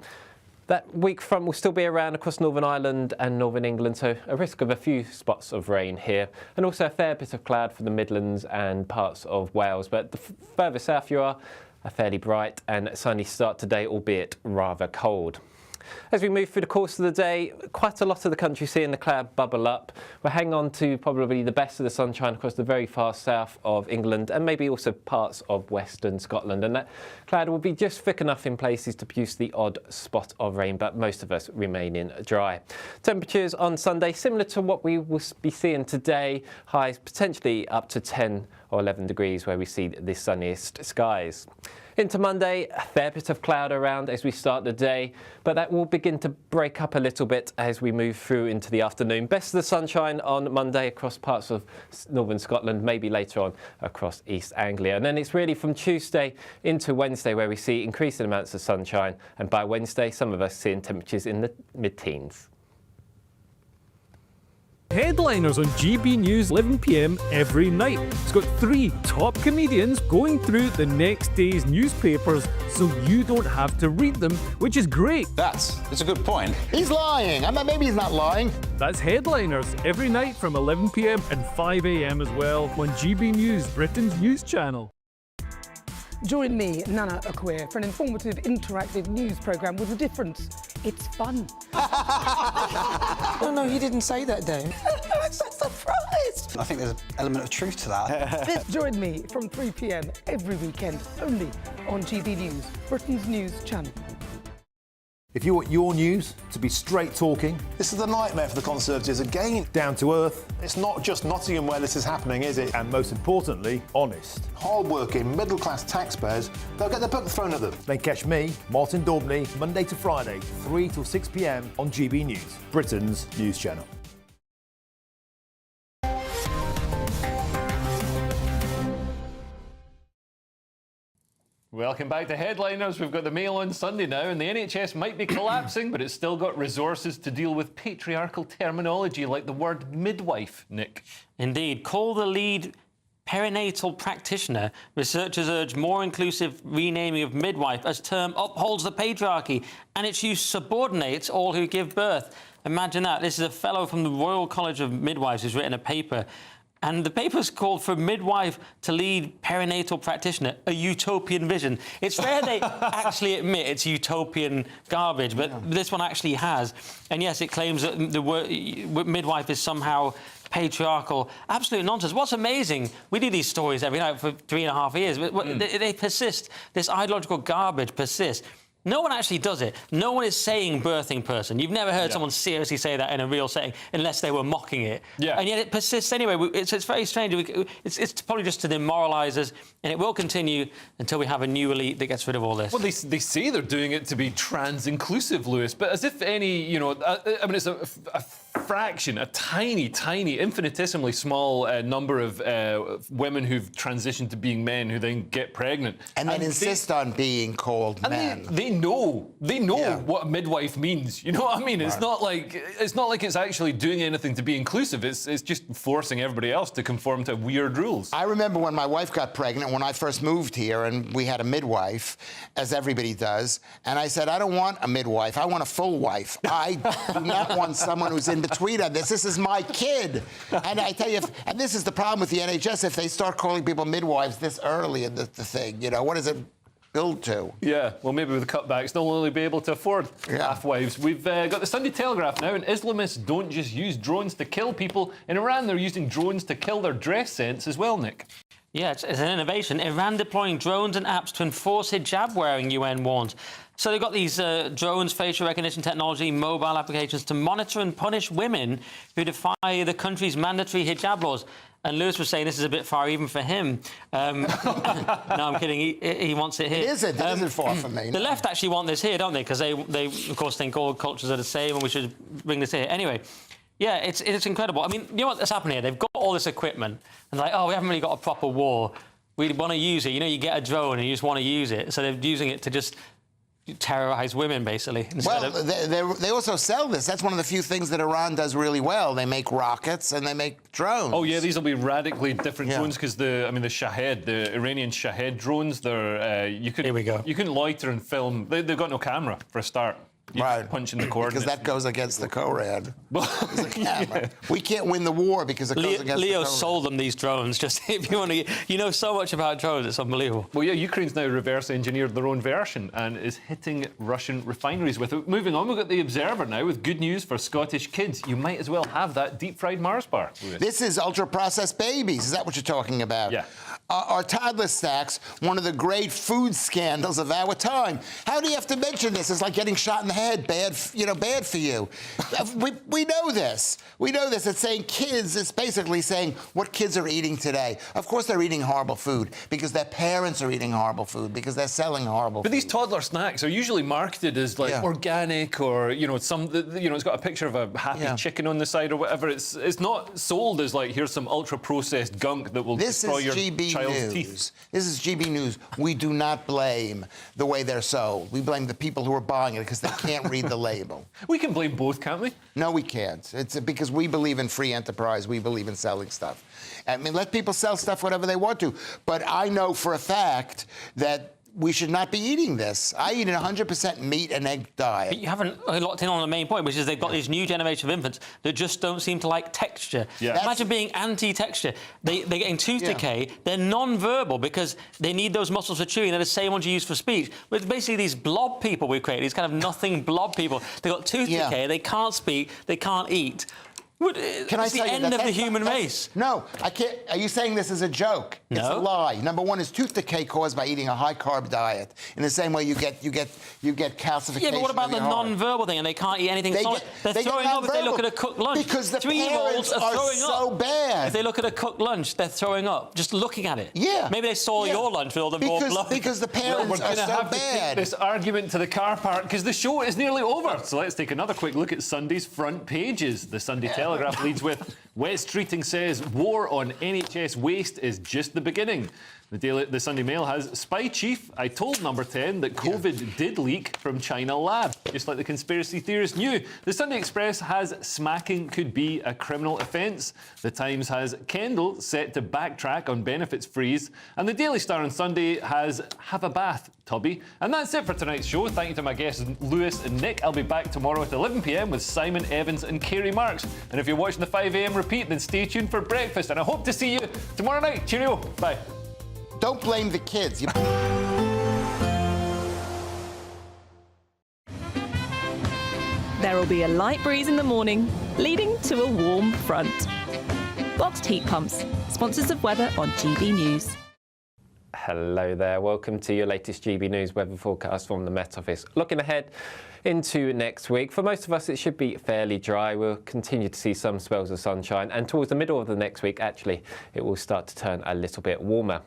That weak front will still be around across Northern Ireland and Northern England, so a risk of a few spots of rain here, and also a fair bit of cloud for the Midlands and parts of Wales. But the further south you are, a fairly bright and sunny start today, albeit rather cold. As we move through the course of the day, quite a lot of the country seeing the cloud bubble up. We'll hang on to probably the best of the sunshine across the very far south of England and maybe also parts of western Scotland. And that cloud will be just thick enough in places to produce the odd spot of rain, but most of us remaining dry. Temperatures on Sunday similar to what we will be seeing today, highs potentially up to 10 or 11 degrees where we see the sunniest skies. Into Monday, a fair bit of cloud around as we start the day, but that will begin to break up a little bit as we move through into the afternoon. Best of the sunshine on Monday across parts of northern Scotland, maybe later on across East Anglia. And then it's really from Tuesday into Wednesday where we see increasing amounts of sunshine, and by Wednesday, some of us seeing temperatures in the mid-teens.
Headliners on GB News 11 p.m. every night. It's got 3 top comedians going through the next day's newspapers so you don't have to read them, which is great.
That's a good point.
He's lying. Maybe he's not lying.
That's Headliners every night from 11 p.m. and 5 a.m. as well on GB News, Britain's news channel.
Join me, Nana Okoye, for an informative, interactive news programme with a difference. It's fun.
No, he didn't say that, Dave.
I'm so surprised.
I think there's an element of truth to that.
Join me from 3 p.m. every weekend, only on GB News, Britain's news channel.
If you want your news to be straight talking,
This is a nightmare for the Conservatives again.
down to earth,
It's not just Nottingham where this is happening, is it?
and most importantly, honest,
Hard-working, middle-class taxpayers, they'll get their book thrown at them.
then catch me, Martin Daubney, Monday to Friday, 3 till 6 p.m. on GB News, Britain's news channel.
Welcome back to Headliners. We've got the Mail on Sunday now, and the NHS might be collapsing, but it's still got resources to deal with patriarchal terminology like the word midwife, Nick.
Indeed. Call the lead perinatal practitioner. Researchers urge more inclusive renaming of midwife as term upholds the patriarchy and its use subordinates all who give birth. Imagine that. This is a fellow from the Royal College of Midwives who's written a paper. And the paper's called for midwife to lead perinatal practitioner, a utopian vision. It's rare they actually admit it's utopian garbage, but this one actually has. And yes, it claims that the word midwife is somehow patriarchal. Absolute nonsense. What's amazing, we do these stories every night for 3.5 years, but they persist. This ideological garbage persists. No one actually does it. No one is saying birthing person. You've never heard someone seriously say that in a real setting unless they were mocking it. Yeah. And yet it persists anyway. It's very strange. It's probably just to demoralise us, and it will continue until we have a new elite that gets rid of all this.
Well, they say they're doing it to be trans-inclusive, Lewis, but as if any, I mean, it's a fraction, a tiny, infinitesimally small number of women who've transitioned to being men who then get pregnant.
And then insist on being called men.
They know what a midwife means. You know what I mean? It's not like it's actually doing anything to be inclusive. It's just forcing everybody else to conform to weird rules.
I remember when my wife got pregnant, when I first moved here, and we had a midwife, as everybody does, and I said, I don't want a midwife, I want a full wife. I do not want someone who's in between on this. This is my kid. And I tell you, and this is the problem with the NHS, if they start calling people midwives this early in the thing, what is it build to?
Yeah, well, maybe with the cutbacks, they'll only be able to afford half wives. We've got the Sunday Telegraph now, and Islamists don't just use drones to kill people. In Iran, they're using drones to kill their dress sense as well, Nick.
Yeah, it's an innovation. Iran deploying drones and apps to enforce hijab wearing, UN warns. So they've got these drones, facial recognition technology, mobile applications to monitor and punish women who defy the country's mandatory hijab laws. And Lewis was saying this is a bit far even for him. No, I'm kidding. He wants it here.
It isn't far from me.
The left actually want this here, don't they? Because they, of course, think all cultures are the same and we should bring this here. Anyway, yeah, it's incredible. I mean, you know what's happened here? They've got all this equipment and they're like, oh, we haven't really got a proper war. We want to use it. You get a drone and you just want to use it. So they're using it to just terrorise women, basically.
Well, they also sell this. That's one of the few things that Iran does really well. They make rockets and they make drones.
Oh yeah, these will be radically different drones because the Shahed, the Iranian Shahed drones, they're you couldn't loiter and film. They've got no camera for a start.
Right.
Punching the coordinates.
Because that goes against the CORAD. Yeah. We can't win the war because it goes against
Leo
the CORAD.
sold them these drones. Just if you want to, you know so much about drones, it's unbelievable.
Well, yeah, Ukraine's now reverse engineered their own version and is hitting Russian refineries with it. Moving on, we've got the Observer now with good news for Scottish kids. You might as well have that deep-fried Mars bar.
This is ultra-processed babies. Is that what you're talking about?
Yeah.
Our toddler snacks, one of the great food scandals of our time. How do you have to mention this? It's like getting shot in the head. Bad for you. We know this. We know this. It's saying kids. It's basically saying what kids are eating today. Of course, they're eating horrible food because their parents are eating horrible food because they're selling horrible.
But these toddler snacks are usually marketed as like organic, or it's got a picture of a happy chicken on the side or whatever. It's not sold as like, here's some ultra processed gunk that will destroy your child's teeth.
This is GB News. We do not blame the way they're sold. We blame the people who are buying it because they can't read the label.
We can blame both, can't we?
No, we can't. It's because we believe in free enterprise. We believe in selling stuff. I mean, let people sell stuff whatever they want to. But I know for a fact that we should not be eating this. I eat an 100% meat and egg diet.
But you haven't locked in on the main point, which is they've got this new generation of infants that just don't seem to like texture.
Yeah.
Imagine being anti-texture. They're getting tooth decay. They're non-verbal because they need those muscles for chewing. They're the same ones you use for speech. But it's basically these blob people we've created, these kind of nothing blob people. They've got tooth decay. They can't speak. They can't eat.
Can I
it's the
tell you
end
that
of the human race.
No, I can't. Are you saying this is a joke?
No.
It's a lie. Number one is tooth decay caused by eating a high-carb diet. In the same way you get calcification.
Yeah, but what about
of
the
your heart.
non-verbal thing? And they can't eat anything solid. They're throwing up if they look at a cooked lunch.
Because the
3-year-olds
parents
are throwing
so
up.
bad.
If they look at a cooked lunch, they're throwing up just looking at it.
Yeah.
Maybe they saw your lunch with all the raw blood.
Because the parents
we're
are
going to
so
have to
bad.
take this argument to the car park because the show is nearly over. So let's take another quick look at Sunday's front pages. The Sunday Telegraph leads with West Streeting says war on NHS waste is just the beginning. The Sunday Mail has Spy Chief, I told Number 10 that COVID did leak from China lab, just like the conspiracy theorists knew. The Sunday Express has smacking could be a criminal offence. The Times has Kendall set to backtrack on benefits freeze. And the Daily Star on Sunday has have a bath, Tubby. And that's it for tonight's show. Thank you to my guests Lewis and Nick. I'll be back tomorrow at 11 p.m. with Simon Evans and Kerry Marks. And if you're watching the 5 a.m. repeat, then stay tuned for breakfast. And I hope to see you tomorrow night. Cheerio. Bye.
Don't blame the kids.
There will be a light breeze in the morning, leading to a warm front. Boxed heat pumps, sponsors of weather on GB News.
Hello there, welcome to your latest GB News weather forecast from the Met Office. Looking ahead into next week, for most of us it should be fairly dry. We'll continue to see some spells of sunshine, and towards the middle of the next week actually it will start to turn a little bit warmer.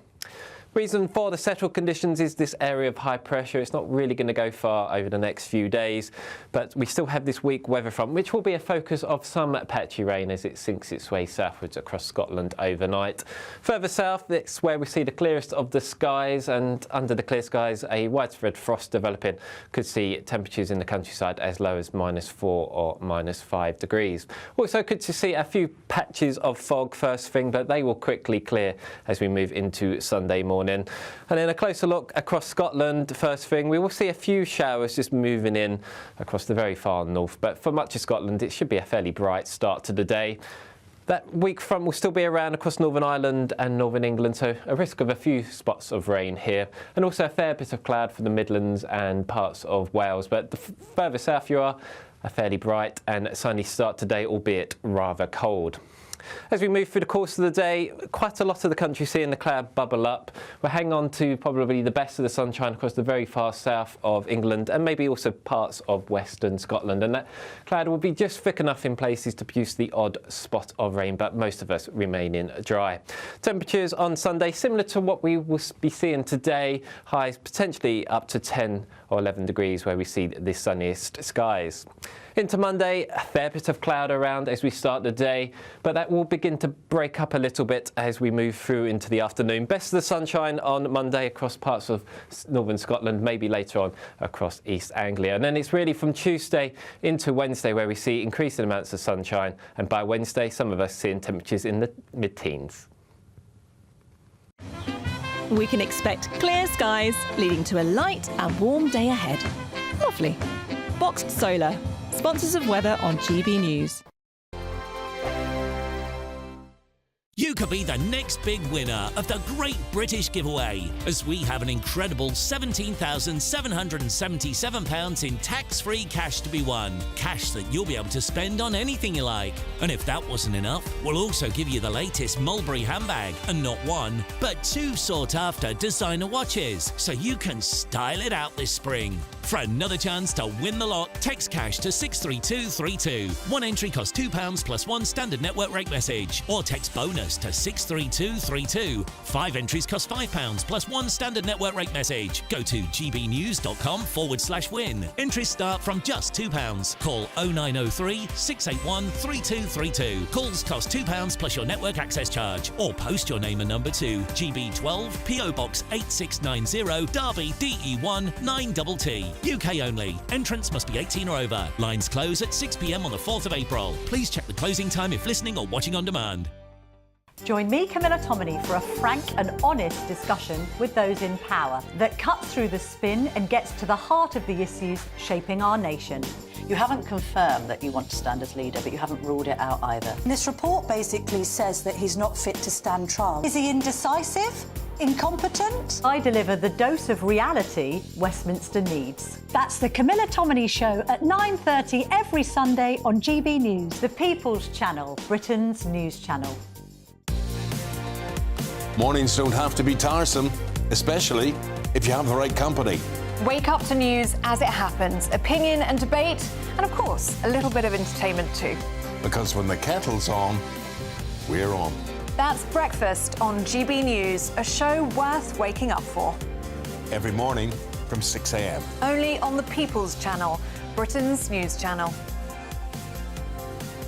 Reason for the settled conditions is this area of high pressure. It's not really going to go far over the next few days, but we still have this weak weather front, which will be a focus of some patchy rain as it sinks its way southwards across Scotland overnight. Further south, that's where we see the clearest of the skies, and under the clear skies, a widespread frost developing. Could see temperatures in the countryside as low as -4 or -5 degrees. Also, could see a few patches of fog first thing, but they will quickly clear as we move into Sunday morning. And then a closer look across Scotland. First thing, we will see a few showers just moving in across the very far north, but for much of Scotland it should be a fairly bright start to the day. That weak front will still be around across Northern Ireland and Northern England, so a risk of a few spots of rain here, and also a fair bit of cloud for the Midlands and parts of Wales. But the further south you are, a fairly bright and sunny start today, albeit rather cold. As we move through the course of the day, quite a lot of the country seeing the cloud bubble up. We'll hang on to probably the best of the sunshine across the very far south of England and maybe also parts of western Scotland. And that cloud will be just thick enough in places to produce the odd spot of rain, but most of us remaining dry. Temperatures on Sunday similar to what we will be seeing today. Highs potentially up to 10 or 11 degrees where we see the sunniest skies. Into Monday, a fair bit of cloud around as we start the day, but that will begin to break up a little bit as we move through into the afternoon. Best of the sunshine on Monday across parts of northern Scotland, maybe later on across East Anglia. And then it's really from Tuesday into Wednesday where we see increasing amounts of sunshine, and by Wednesday some of us seeing temperatures in the mid-teens.
We can expect clear skies, leading to a light and warm day ahead. Lovely. Boxed Solar, sponsors of weather on GB News.
You could be the next big winner of the Great British Giveaway, as we have an incredible £17,777 in tax-free cash to be won. Cash that you'll be able to spend on anything you like. And if that wasn't enough, we'll also give you the latest Mulberry handbag, and not one, but two sought-after designer watches, so you can style it out this spring. For another chance to win the lot, text cash to 63232. One entry costs £2 plus one standard network rate message, or text bonus to 63232. 5 entries cost £5 plus one standard network rate message. Go to gbnews.com/win. Entries start from just £2. Call 0903 681 3232. Calls cost £2 plus your network access charge, or post your name and number to GB12 PO Box 8690 Derby DE1 9TT. UK only. Entrance must be 18 or over. Lines close at 6 p.m. on the 4th of April. Please check the closing time if listening or watching on demand.
Join me, Camilla Tominey, for a frank and honest discussion with those in power that cuts through the spin and gets to the heart of the issues shaping our nation. You haven't confirmed that you want to stand as leader, but you haven't ruled it out either.
This report basically says that he's not fit to stand trial. Is he indecisive? Incompetent?
I deliver the dose of reality Westminster needs. That's the Camilla Tominey Show at 9:30 every Sunday on GB News, the People's Channel, Britain's news channel.
Mornings don't have to be tiresome, especially if you have the right company.
Wake up to news as it happens, opinion and debate, and of course, a little bit of entertainment too.
Because when the kettle's on, we're on.
That's Breakfast on GB News, a show worth waking up for.
Every morning from 6 a.m.
Only on the People's Channel, Britain's news channel.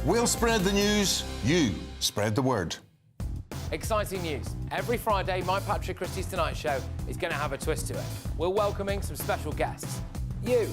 We'll spread the news, you spread the word.
Exciting news. Every Friday, my Patrick Christie's Tonight Show is going to have a twist to it. We're welcoming some special guests. You.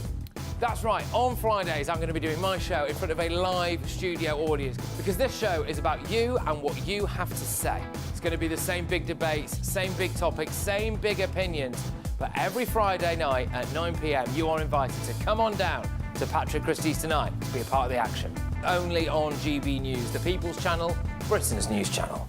That's right, on Fridays I'm going to be doing my show in front of a live studio audience, because this show is about you and what you have to say. It's going to be the same big debates, same big topics, same big opinions. But every Friday night at 9 p.m, you are invited to come on down to Patrick Christie's Tonight to be a part of the action. Only on GB News, the People's Channel, Britain's news channel.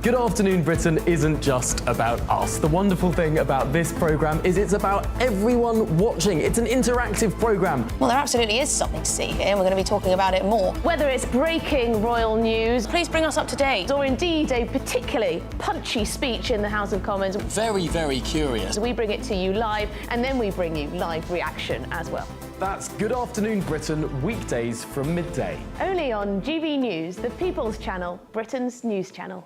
Good Afternoon Britain isn't just about us. The wonderful thing about this programme is it's about everyone watching. It's an interactive programme.
Well, there absolutely is something to see here, and we're going to be talking about it more. Whether it's breaking royal news, please bring us up to date. Or indeed a particularly punchy speech in the House of Commons.
Very, very curious.
We bring it to you live, and then we bring you live reaction as well.
That's Good Afternoon Britain, weekdays from midday.
Only on GB News, the People's Channel, Britain's news channel.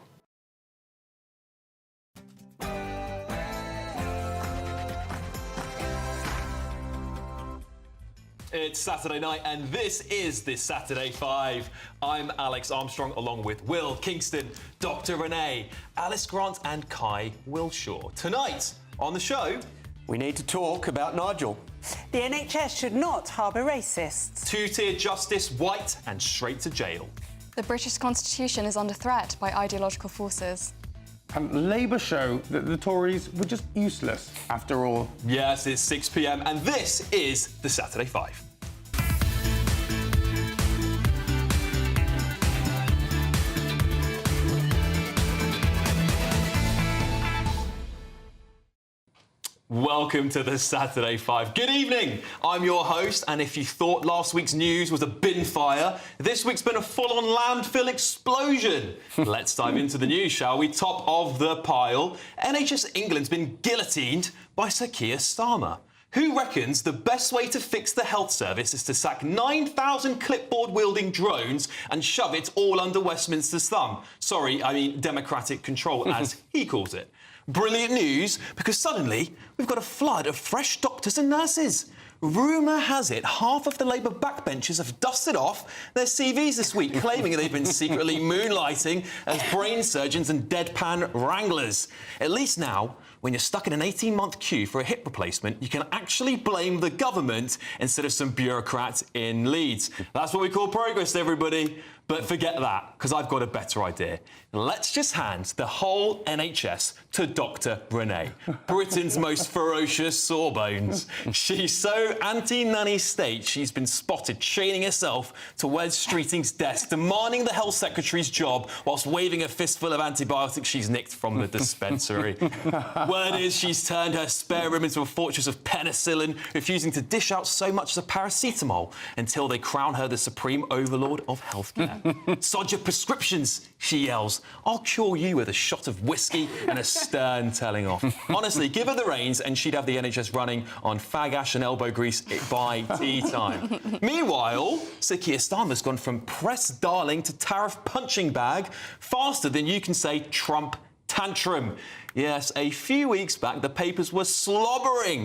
It's Saturday night, and this is This Saturday 5. I'm Alex Armstrong, along with Will Kingston, Dr. Renee, Alice Grant, and Kai Wilshaw. Tonight on the show,
we need to talk about Nigel.
The NHS should not harbour racists.
Two-tier justice, white and straight to jail.
The British Constitution is under threat by ideological forces.
And Labour show that the Tories were just useless after all.
Yes, it's 6 p.m, and this is The Saturday 5. Welcome to the Saturday 5. Good evening. I'm your host, and if you thought last week's news was a bin fire, this week's been a full-on landfill explosion. Let's dive into the news, shall we? Top of the pile, NHS England's been guillotined by Sir Keir Starmer, who reckons the best way to fix the health service is to sack 9,000 clipboard-wielding drones and shove it all under Westminster's thumb. Sorry, I mean democratic control, as he calls it. Brilliant news, because suddenly we've got a flood of fresh doctors and nurses. Rumour has it half of the Labour backbenchers have dusted off their CVs this week, claiming they've been secretly moonlighting as brain surgeons and deadpan wranglers. At least now, when you're stuck in an 18-month queue for a hip replacement, you can actually blame the government instead of some bureaucrat in Leeds. That's what we call progress, everybody. But forget that, because I've got a better idea. Let's just hand the whole NHS to Dr. Renee, Britain's most ferocious sawbones. She's so anti-nanny state, she's been spotted chaining herself to Wes Streeting's desk, demanding the Health Secretary's job whilst waving a fistful of antibiotics she's nicked from the dispensary. Word is she's turned her spare room into a fortress of penicillin, refusing to dish out so much as a paracetamol until they crown her the supreme overlord of healthcare. Sod your prescriptions, she yells. I'll cure you with a shot of whiskey and a stern telling off. Honestly, give her the reins and she'd have the NHS running on fag ash and elbow grease by tea time. Meanwhile, Sir Keir Starmer's gone from press darling to tariff punching bag faster than you can say Trump tantrum. Yes, a few weeks back, the papers were slobbering